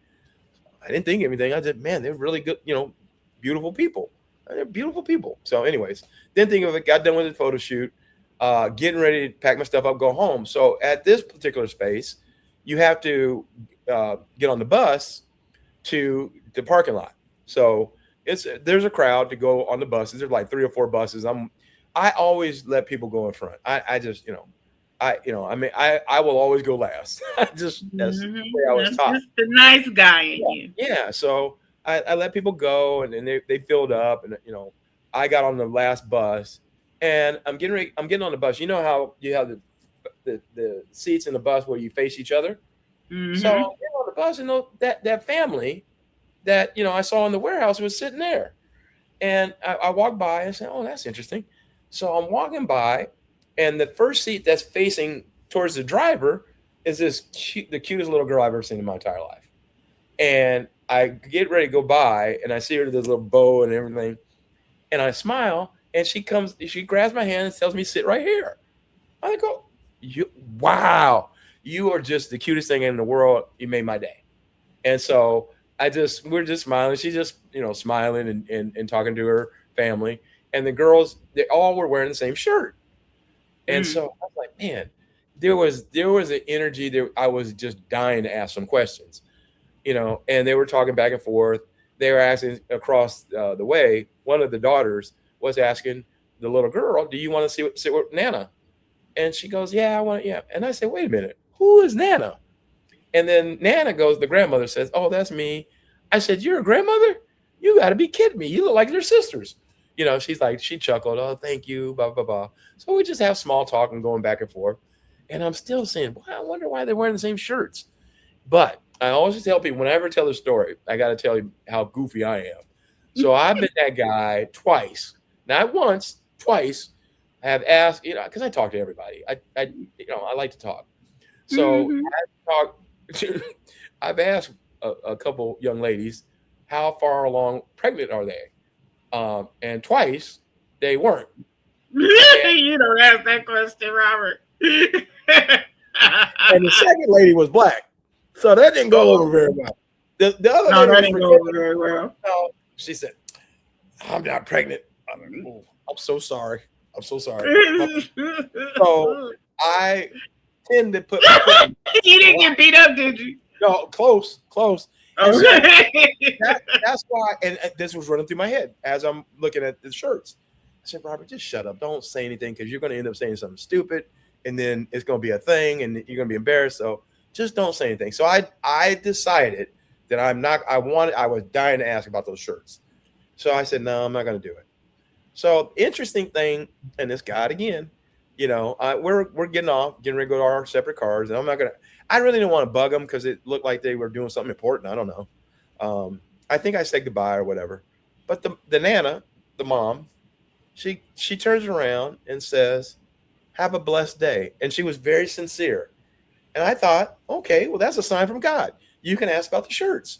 I didn't think anything. I said, man, they're really good, beautiful people. They're beautiful people. So, anyways, didn't think of it. Got done with the photo shoot, getting ready to pack my stuff up, go home. So, at this particular space, you have to get on the bus to the parking lot. So, there's a crowd to go on the buses. There's like 3 or 4 buses. I always let people go in front. I just, I mean, I will always go last. That's the way I was That's taught. just the nice guy in Yeah. you. Yeah. So I let people go, and then they filled up, and I got on the last bus, and I'm getting on the bus. You know how you have the seats in the bus where you face each other. So I'm Hmm. getting on the bus, and that family that I saw in the warehouse was sitting there, and I walked by and said, "Oh, that's interesting." So I'm walking by, and the first seat that's facing towards the driver is the cutest little girl I've ever seen in my entire life. And I get ready to go by, and I see her with this little bow and everything, and I smile, and she grabs my hand and tells me sit right here. I go, wow, you are just the cutest thing in the world. You made my day. And so we're just smiling. She's just, smiling and talking to her family. And the girls, they all were wearing the same shirt. And Mm. so I was like, man, there was an energy there. I was just dying to ask some questions, and they were talking back and forth. They were asking across the way. One of the daughters was asking the little girl, "Do you want to sit with Nana?" And she goes, "Yeah, I want, yeah." And I said, "Wait a minute, who is Nana?" And then Nana goes, the grandmother says, "Oh, that's me." I said, "You're a grandmother? You got to be kidding me. You look like your sisters." She's like, she chuckled, "Oh, thank you, blah, blah, blah." So we just have small talk and going back and forth. And I'm still saying, well, I wonder why they're wearing the same shirts. But I always tell people, whenever I ever tell a story, I got to tell you how goofy I am. So I've been that guy twice, not once, twice. I have asked, because I talk to everybody. I like to talk. So Mhm. talk. I've asked a couple young ladies how far along pregnant are they, and twice they weren't. And, You don't ask that question, Robert. and the second lady was black, so that didn't go over very well. The other No, lady that was didn't go over forgiving. very well. No, she said, "I'm not pregnant." I'm like, "Oh, I'm so sorry. I'm so sorry." So I tend to put my foot in. You didn't get beat up, did you? No, close, close. And so Okay. that's why, and this was running through my head as I'm looking at the shirts. I said, "Robert, just shut up. Don't say anything because you're going to end up saying something stupid, and then it's going to be a thing, and you're going to be embarrassed. So just don't say anything." So I decided that I'm not. I was dying to ask about those shirts. So I said, "No, I'm not going to do it." So interesting thing, and this guy again, we're getting ready to go to our separate cars, and I'm not gonna. I really didn't want to bug them because it looked like they were doing something important. I don't know. I think I said goodbye or whatever, but the nana, the mom, she turns around and says, "Have a blessed day," and she was very sincere. And I thought, okay, well that's a sign from God. You can ask about the shirts,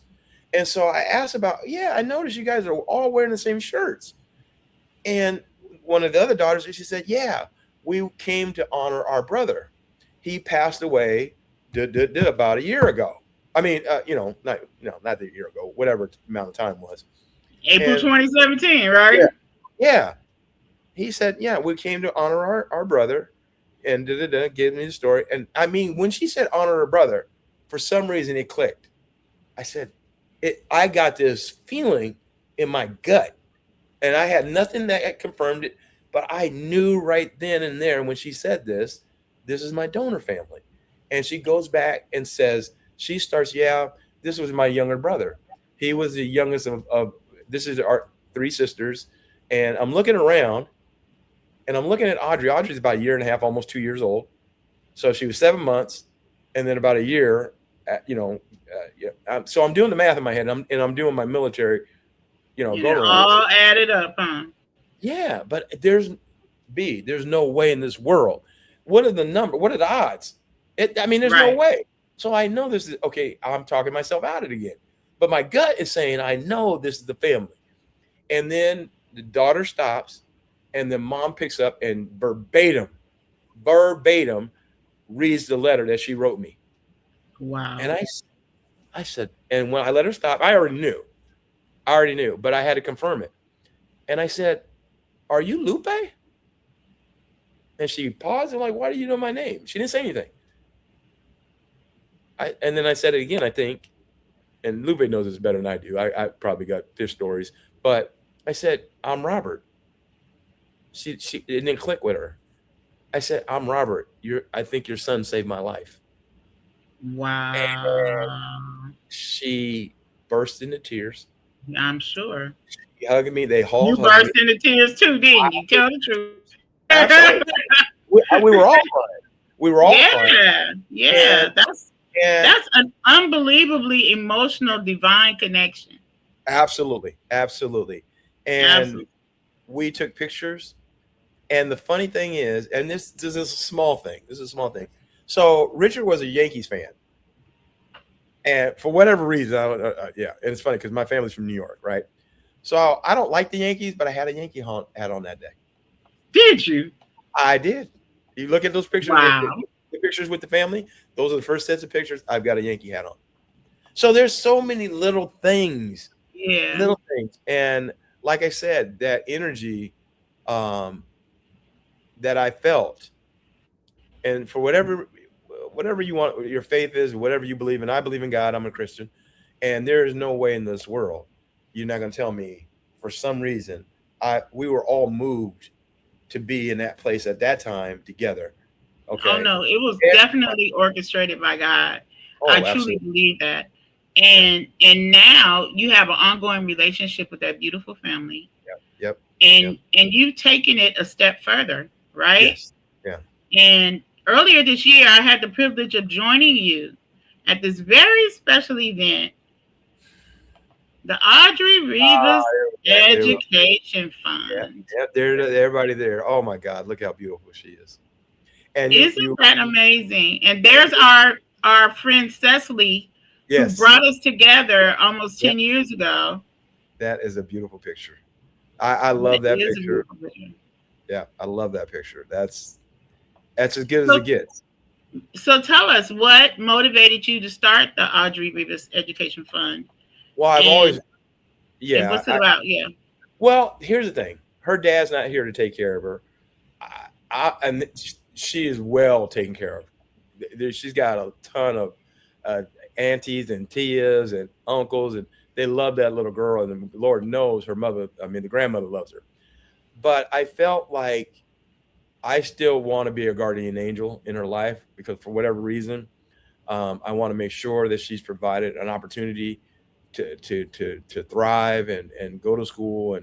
and so I asked about. Yeah, I noticed you guys are all wearing the same shirts. And one of the other daughters, she said, "Yeah, we came to honor our brother. He passed away about a year ago. I mean, not the year ago, whatever amount of time was." April And 2017, yeah, right? yeah, he said, "Yeah, we came to honor our brother," and give me the story. And I mean, when she said honor her brother, for some reason it clicked. I said, I got this feeling in my gut, and I had nothing that had confirmed it, but I knew right then and there when she said this is my donor family. And she goes back and says, she starts, "Yeah, this was my younger brother. He was the youngest of this is our three sisters." And I'm looking around and I'm looking at Audrey. Audrey's about a year and a half, almost 2 years old. So she was 7 months, and then about a year, yeah. So I'm doing the math in my head, and I'm doing my military, And go it around. all added up, huh? Yeah, but there's no way in this world. What are the odds? I mean, there's no Right. way. So I know this is okay. I'm talking myself out of it again, but my gut is saying I know this is the family. And then the daughter stops, and the mom picks up and verbatim reads the letter that she wrote me. And Wow. I said, and when I let her stop, I already knew, but I had to confirm it. And I said, "Are you Lupe?" And she paused and like, "Why do you know my name?" She didn't say anything. And then I said it again, I think, and Lupe knows this better than I do. I probably got fish stories, but I said, "I'm Robert." She it didn't click with her. I said, "I'm Robert. I think your son saved my life." And Wow. she burst into tears. I'm sure. She hugged me. They all You hugged me. burst into tears too, didn't you? Tell the truth. Absolutely. We were all crying. We were all crying. Yeah, yeah. And and That's an unbelievably emotional divine connection. absolutely, absolutely. And Absolutely. we took pictures. And the funny thing is, and this is a small thing. This is a small thing. So Richard was a Yankees fan, and for whatever reason, yeah. And it's funny because my family's from New York, right? So I don't like the Yankees, but I had a Yankee hat on that day. Did you? I did. You look at those pictures, Wow. the pictures with the family. Those are the first sets of pictures. I've got a Yankee hat on. So there's so many Yeah. little things. And like I said, that energy um, that I felt, and for whatever you want, your faith is, whatever you believe in. I believe in God. I'm a Christian, and there is no way in this world you're not going to tell me for some reason we were all moved to be in that place at that time together. Oh Okay. no, it was And, definitely orchestrated by God. I oh, truly absolutely. believe that. Yeah. And now you have an ongoing relationship with that beautiful family, Yep. Yep. Yep. and you've taken it a step further, right? Yes. Yeah. And earlier this year, I had the privilege of joining you at this very special event, the Audrey Ah, Rivas there we go. Education Yeah. Fund. Yeah. There, everybody there. Oh my God, look how beautiful she is. And Isn't you, that amazing? And there's our friend Cecily, who yes. brought us together almost Yeah. 10 years ago. That is a beautiful picture. I That love that is a picture. beautiful picture. Yeah, I love that picture. That's as good as it So, gets. so tell us what motivated you to start the Audrey Rivas Education Fund, Well, I've always, and yeah. what's it about? Yeah. Well, here's the thing. Her dad's not here to take care of her. And she is well taken care of. She's got a ton of uh, aunties and tias and uncles, and they love that little girl. And the Lord knows her mother. I mean, the grandmother loves her. But I felt like I still want to be a guardian angel in her life because for whatever reason, I want to make sure that she's provided an opportunity to thrive and go to school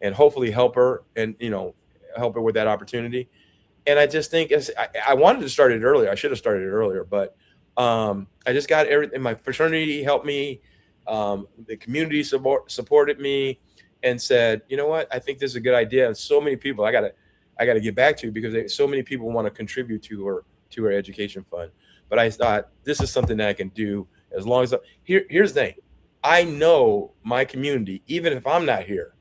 and hopefully help her and help her with that opportunity. And I just think I wanted to start it earlier. I should have started it earlier, but I just got everything. My fraternity helped me. The community supported me and said, you know what, I think this is a good idea. And so many people I gotta get back to because so many people want to contribute to her education fund. But I thought this is something that I can do as long as here's the thing. I know my community, even if I'm not here,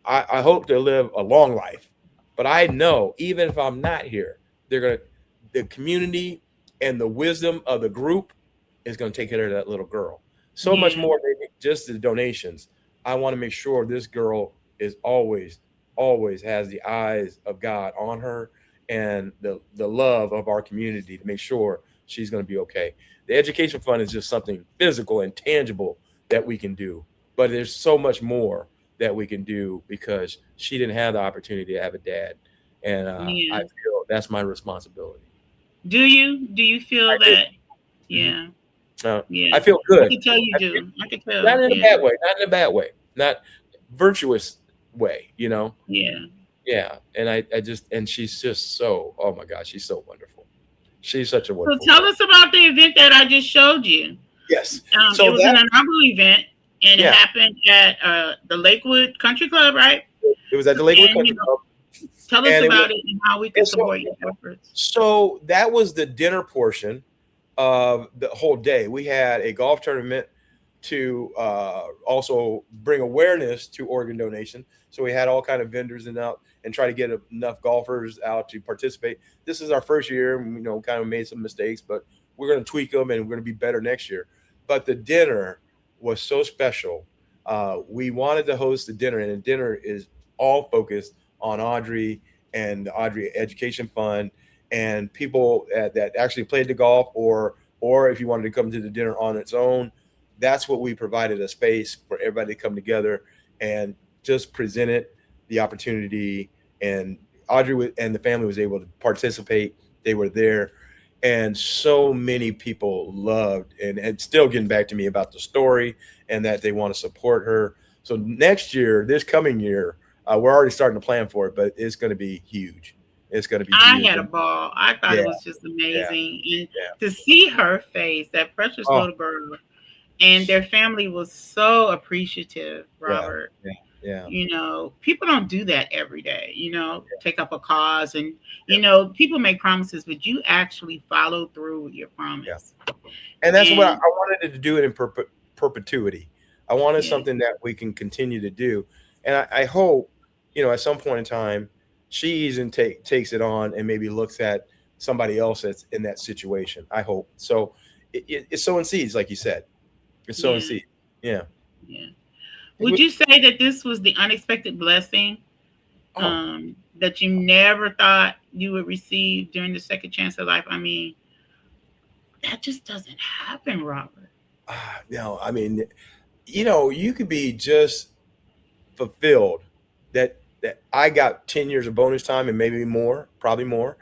I hope to live a long life. But I know even if I'm not here, the community and the wisdom of the group is gonna take care of that little girl. So much Yeah. more than just the donations. I want to make sure this girl is always has the eyes of God on her and the love of our community to make sure she's going to be okay. The education fund is just something physical and tangible that we can do, but there's so much more that we can do because she didn't have the opportunity to have a dad, and I Yeah. feel that's my responsibility. Do you I feel do. that? Mhm. Yeah. Uh, I Yeah. feel I good. can tell you I feel, do. I can tell. not in a Yeah. bad way, not in a bad way, not virtuous way. Yeah. Yeah, and I just and she's just so oh my gosh, she's so wonderful. She's such a So wonderful tell girl. us about the event that I just showed you. Yes. It So was an that inaugural event, and it yeah, happened at the Lakewood Country Club, right? it was at the Lakewood And Country Club, tell us and it was about it and how we can and so support your efforts. so that was the dinner portion of the whole day. We had a golf tournament to also bring awareness to organ donation. So we had all kind of vendors and out and try to get enough golfers out to participate. This is our first year, kind of made some mistakes, but we're going to tweak them and we're going to be better next year. But the dinner was so special. We wanted to host the dinner, and the dinner is all focused on Audrey and the Audrey Education Fund and people that actually played the golf or if you wanted to come to the dinner on its own. That's what we provided, a space for everybody to come together and just present it, the opportunity. And Audrey and the family was able to participate. They were there, and so many people loved and still getting back to me about the story and that they want to support her. So next year, this coming year, we're already starting to plan for it, but it's going to be huge. It's going to be I huge. had a ball. I thought Yeah, it was just yeah, amazing. And yeah. to see her face, that precious Oh, little girl, and their family was so appreciative, yeah, Robert. yeah, yeah, People don't do that every day, take up a cause, and, yeah, people make promises, but you actually follow through with your yeah. promise. And that's what I And wanted to do it in perpetuity. I wanted yeah, something that we can continue to do, and I hope, at some point in time, she even takes it on and maybe looks at somebody else that's in that situation. I hope so. It's sowing seeds, like you said. It's sowing Yeah. seed. Yeah. Yeah. Hey, Would you say that this was the unexpected blessing oh, that you never thought you would receive during the second chance of life? I mean, that just doesn't happen, Robert. no, I mean, you could be just fulfilled that I got 10 years of bonus time and maybe more, probably more,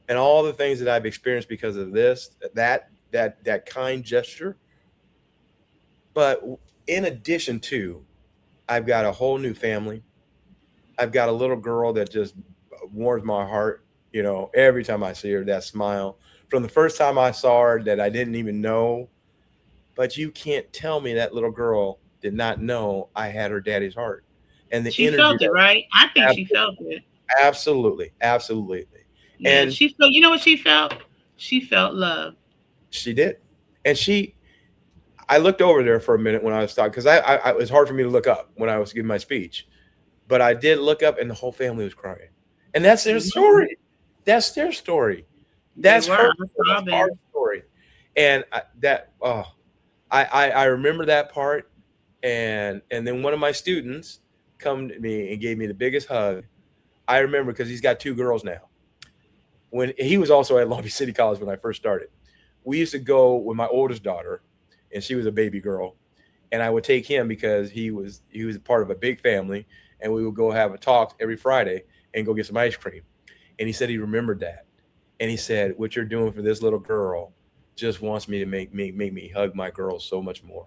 and all the things that I've experienced because of this, that kind gesture. But in addition to, I've got a whole new family. I've got a little girl that just warms my heart. Every time I see her, that smile. From the first time I saw her, that I didn't even know, but you can't tell me that little girl did not know I had her daddy's heart, and the She energy felt it, that right? I think she absolutely, felt it. absolutely, absolutely, Yeah, and she felt. You know what she felt? She felt love. she did, and I looked over there for a minute when I was talking because it was hard for me to look up when I was giving my speech, but I did look up, and the whole family was crying, and that's their Mhm. story. That's their story. They That's were. her. I was That's our sobbing. story, and I remember that part, and then one of my students come to me and gave me the biggest hug. I remember because he's got two girls now. When he was also at Long Beach City College when I first started, we used to go with my oldest daughter, and she was a baby girl, and I would take him because he was part of a big family, and we would go have a talk every Friday and go get some ice cream. And he said he remembered that, and he said, "What you're doing for this little girl just wants me to make me hug my girls so much more."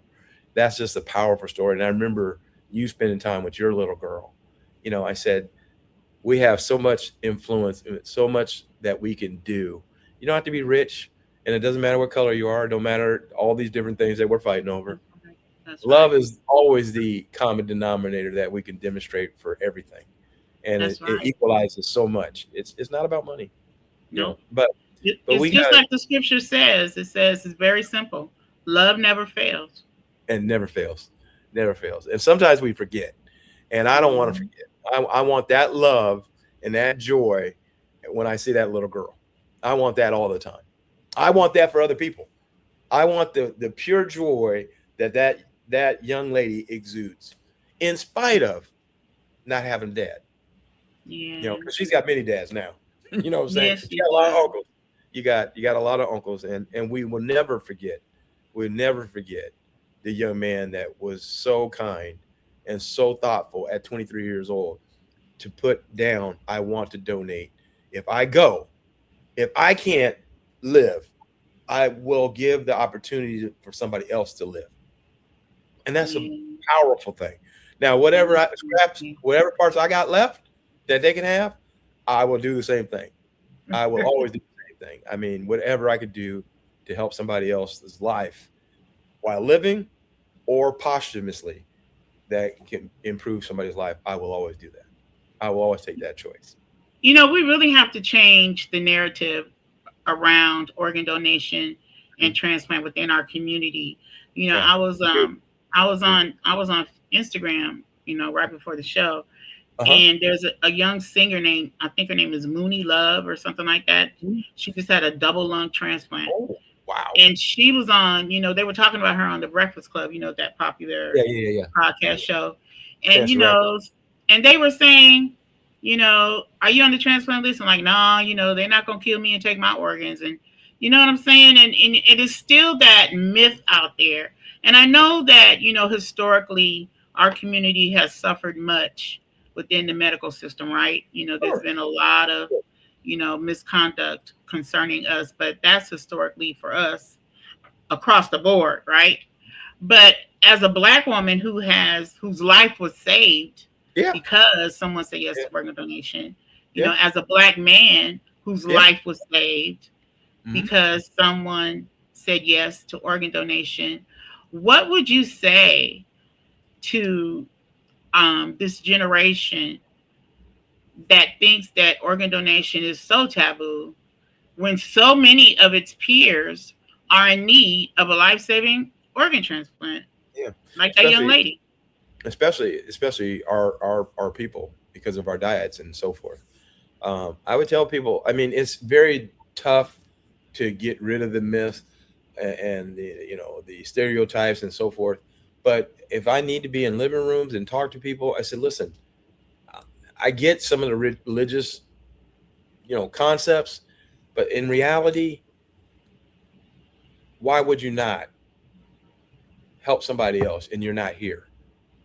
That's just a powerful story. And I remember you spending time with your little girl. I said, we have so much influence, so much that we can do. You don't have to be rich, and it doesn't matter what color you are. It don't matter all these different things that we're fighting over. That's right. That's Love right. is always the common denominator that we can demonstrate for everything, and it, That's it right. equalizes so much. It's not about money, Nope. but It's we just got like the scripture says. It says it's very simple. Love never fails. and never fails, never fails. And sometimes we forget, and I don't want to Mhm. forget. I want that love and that joy when I see that little girl. I want that all the time. I want that for other people. I want the pure joy that young lady exudes, in spite of not having a dad. Yeah. Because she's got many dads now. You know what I'm saying? Yes, She she got a lot of does. uncles. You got a lot of uncles, and we will never forget. We'll never forget the young man that was so kind and so thoughtful at 23 years old to put down, I want to donate. If I go, if I can't live, I will give the opportunity for somebody else to live. And that's a Yeah. powerful thing. Now, That whatever is scraps, crazy. whatever parts I got left that they can have, I will do the same thing. I will always do the same thing. I mean, whatever I could do to help somebody else's life while living or posthumously that can improve somebody's life, I will always do that. I will always take that choice. We really have to change the narrative around organ donation and Mhm. transplant within our community. Yeah. Agreed. Agreed. I was on Instagram, right before the show, Uh huh. and there's a young singer named, I think her name is Mooney Love or something like that. She just had a double lung transplant, Oh, wow. and she was on. They were talking about her on the Breakfast Club, that popular Yeah, yeah, yeah, podcast show, and Chance the Rapper. they were saying, are you on the transplant list? I'm like, nah, they're not gonna kill me and take my organs, and you know what I'm saying, and it is still that myth out there, and I know that historically our community has suffered much within the medical system, right? There's Sure. been a lot of misconduct concerning us, but that's historically for us across the board, right? But as a black woman whose life was saved Yeah. because someone said yes Yeah. to organ donation, Yeah. as a black man whose Yeah. life was saved Hmm. because someone said yes to organ donation, what would you say to this generation that thinks that organ donation is so taboo when so many of its peers are in need of a life saving organ transplant, Yeah. like that young Especially, lady? especially our people because of our diets and so forth. I would tell people. I mean, it's very tough to get rid of the myth, and the stereotypes and so forth. But if I need to be in living rooms and talk to people, I said, listen, I get some of the religious concepts, but in reality, why would you not help somebody else and you're not here?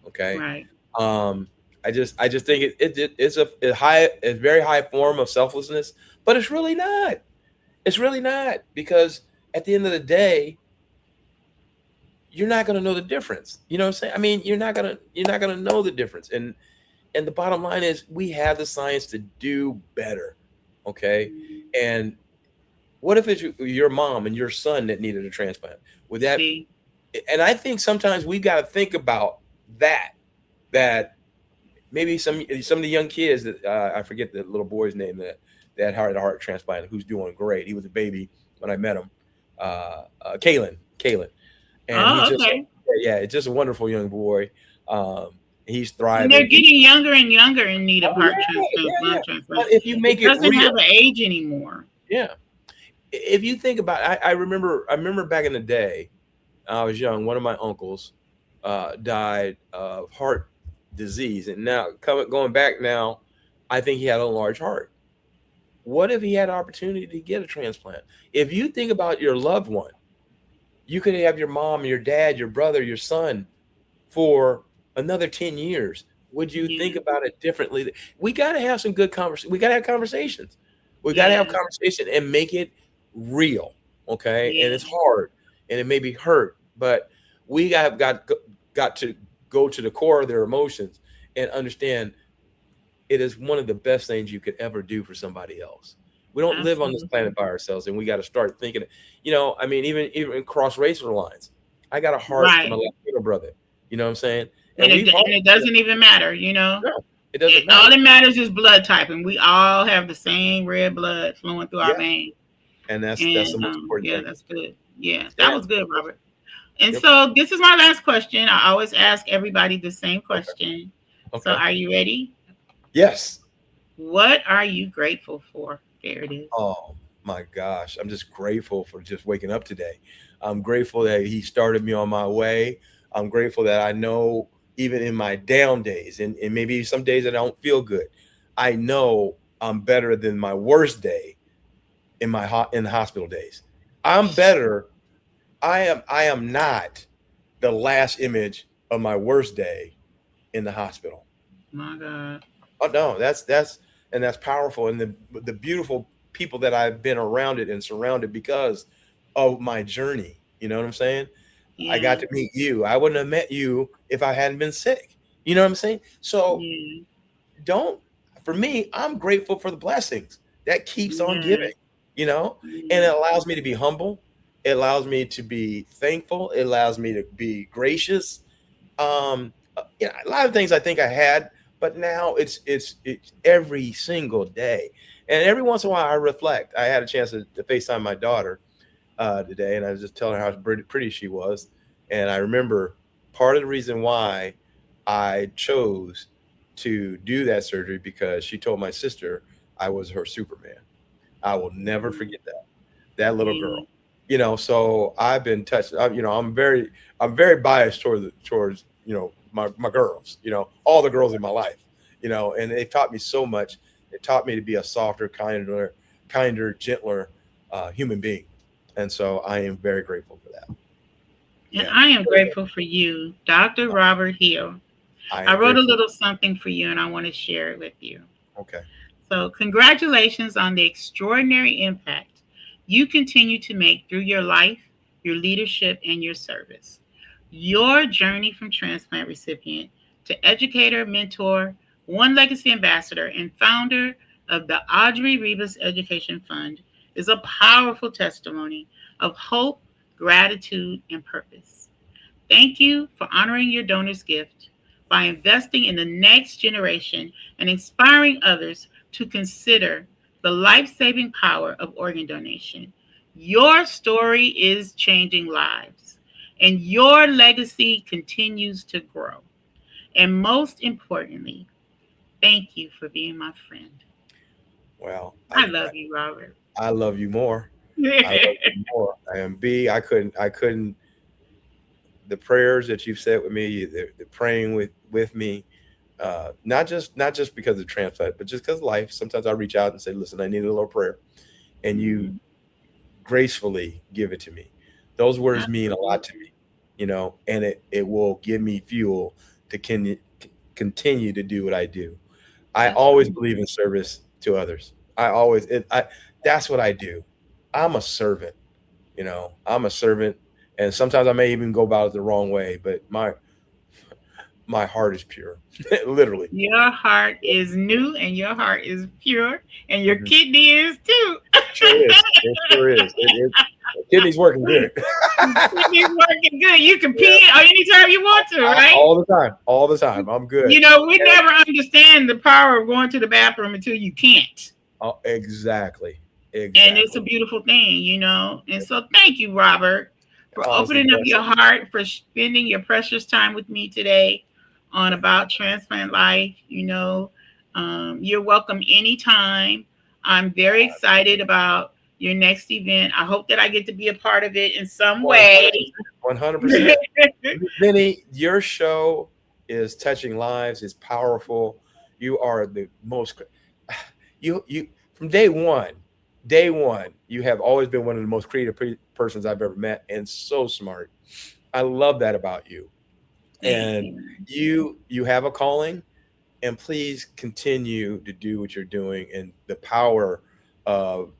Okay. Right. um I just think it's a very high form of selflessness, but it's really not because at the end of the day, you're not going to know the difference. You know what I'm saying? I mean, you're not going to know the difference. And the bottom line is we have the science to do better. Okay. Mhm. And what if it's your mom and your son that needed a transplant? Would that See. And I think sometimes we got to think about that. That maybe some of the young kids that I forget the little boy's name that had a heart transplant, who's doing great. He was a baby when I met him. Kalen, and he's Oh, just okay. yeah, it's just a wonderful young boy. Um, he's And they're thriving. getting younger and younger in need of Oh heart yeah, transplants, yeah, yeah. lung But transplants. if you It make it doesn't real, have an age anymore. yeah. If you think about, I remember back in the day, I was young. One of my uncles died of heart disease, and now going back now, I think he had a large heart. What if he had an opportunity to get a transplant? If you think about your loved one, you could have your mom, your dad, your brother, your son for another 10 years. Would you think Yeah. about it differently? We got to have some good conversations. We got to have conversations. We got to have Yes. conversation and make it real. Okay. And it's Yes. hard and it may be hurt, but we got to go to the core of their emotions and understand it is one of the best things you could ever do for somebody else. We don't live on this Absolutely. planet by ourselves, and we got to start thinking. I mean, even cross racial lines. I got a heart for my Right. Latino brother. You know what I'm saying? And And we've all, it doesn't even matter, you know. no, it doesn't All matter. that matters is blood type, and we all have the same red blood flowing through our Yeah, veins. and that's And the most important yeah, thing. that's good. Yeah, that Yeah. was good, Robert. And Yep. so this is my last question. I always ask everybody the same Okay. question. So Okay. are you ready? Yes. What are you grateful for? There it is. Oh my gosh, I'm just grateful for just waking up today. I'm grateful that he started me on my way. I'm grateful that I know even in my down days and maybe some days that I don't feel good, I know I'm better than my worst day in the hospital days. I'm better. I am not the last image of my worst day in the hospital. My God. Oh no, that's powerful, and the beautiful people that I've been around it and surrounded because of my journey. You know what I'm saying? I got Yeah. to meet you. I wouldn't have met you if I hadn't been sick. You know what I'm saying? So Yeah. don't for me, I'm grateful for the blessings that keeps on Yes. giving, you know, and it Yes. allows me to be humble. It allows me to be thankful. It allows me to be gracious. A lot of things I think I had, but now it's every single day, and every once in a while I reflect. I had a chance to FaceTime my daughter today, and I was just telling her how pretty she was, and I remember part of the reason why I chose to do that surgery because she told my sister I was her Superman. I will never Mhm. forget that little Yeah. girl. So I've been touched. I'm very biased towards my girls. All the girls in my life. And they've taught me so much. It taught me to be a softer, kinder, gentler human being. And so I am very grateful for that. And Yeah, I am grateful for you, Dr. Robert Hill. I I am wrote a grateful. little something for you and I want to share it with you. Okay. So, congratulations on the extraordinary impact you continue to make through your life, your leadership, and your service. Your journey from transplant recipient to educator, mentor, One Legacy ambassador, and founder of the Audrey Rebus Education Fund is a powerful testimony of hope, gratitude, and purpose. Thank you for honoring your donor's gift by investing in the next generation and inspiring others to consider the life saving power of organ donation. Your story is changing lives, and your legacy continues to grow. And most importantly, thank you for being my friend. Well, I love you, Robert. I love you more. I love you more. And B, I couldn't. The prayers that you've said with me, the praying with me, not just because of transplant, but just because of life. Sometimes I reach out and say, "Listen, I need a little prayer," and you Mhm. gracefully give it to me. Those words mean a lot to Absolutely. me, and it will give me fuel to continue to do what I do. I That's always right. believe in service to others. I always that's what I do. I'm a servant, I'm a servant, and sometimes I may even go about it the wrong way, but my heart is pure, literally. Your heart is new and your heart is pure and your Mhm. kidney is too. Sure is. It sure is. Kidney's working good. Kidney's working good. You can Yeah, pee anytime you want to, right? all the time, all the time. I'm good. You know, we And never understand the power of going to the bathroom until you can't. exactly, And it's a exactly. beautiful thing, you know. And so thank you, Robert, for Oh, it's the opening up best. your heart, for spending your precious time with me today on About Transplant Life. You're welcome anytime. I'm very excited about your next event. I hope that I get to be a part of it in some way. 100%. 100%. Vinny, your show is touching lives. It's powerful. You are the most. You from day one. You have always been one of the most creative persons I've ever met, and so smart. I love that about you. Thank And you. you have a calling, and please continue to do what you're doing, and the power of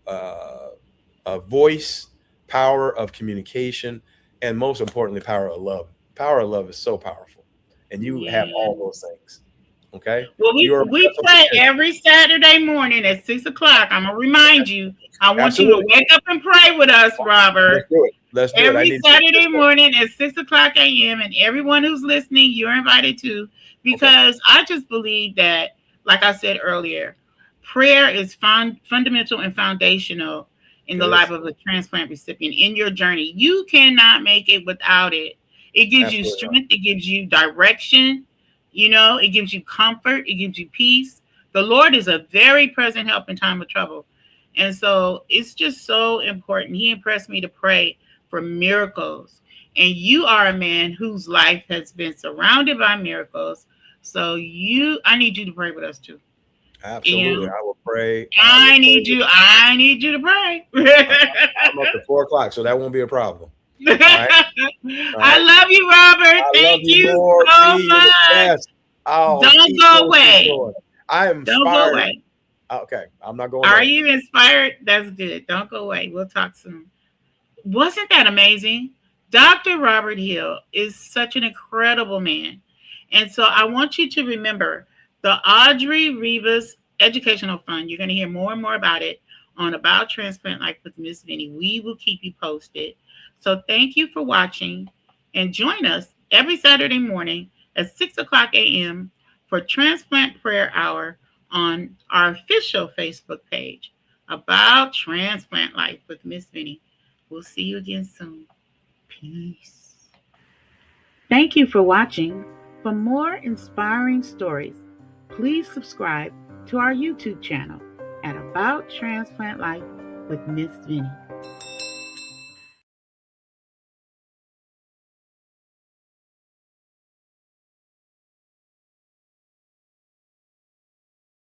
voice, power of communication, and most importantly, power of love. Power of love is so powerful, and you have all Yeah. those things. Okay, Well, you are a we vessel play for change. every Saturday morning at 6 o'clock. I'm gonna remind you. I want you to Absolutely, wake up and pray with us, let's Robert. do it. Let's do it. I Every need to get this Saturday going. morning at 6 o'clock a.m. And everyone who's listening, you're invited to, Okay, because I just believe that, like I said earlier, prayer is fundamental and foundational in it the life is of a transplant recipient in your journey. You cannot make it without it. It gives you absolutely strength, it gives you direction, it gives you comfort, it gives you peace. The Lord is a very present help in time of trouble. And so it's just so important. He impressed me to pray for miracles. And you are a man whose life has been surrounded by miracles. So I need you to pray with us too. absolutely. And I will pray. I will I pray need with you. you. I need you to pray. I'm up at 4 o'clock, so that won't be a problem. All right, all I right. love you, Robert. I love Thank you you more, so B. You're the much. best. Oh, Don't keep go doing what you're away. doing. I am Don't go inspired. away. Okay, I'm not going Are nowhere. you inspired? That's good. Don't go away. We'll talk soon. Wasn't that amazing? Dr. Robert Hill is such an incredible man. And so I want you to remember the Audrey Rivas Educational Fund. You're going to hear more and more about it on About Transplant Life with Miss Vinnie. We will keep you posted. So thank you for watching, and join us every Saturday morning at 6 o'clock a.m. for Transplant Prayer Hour on our official Facebook page, About Transplant Life with Miss Vinnie. We'll see you again soon. Peace. Thank you for watching. For more inspiring stories, please subscribe to our YouTube channel at About Transplant Life with Miss Vinnie.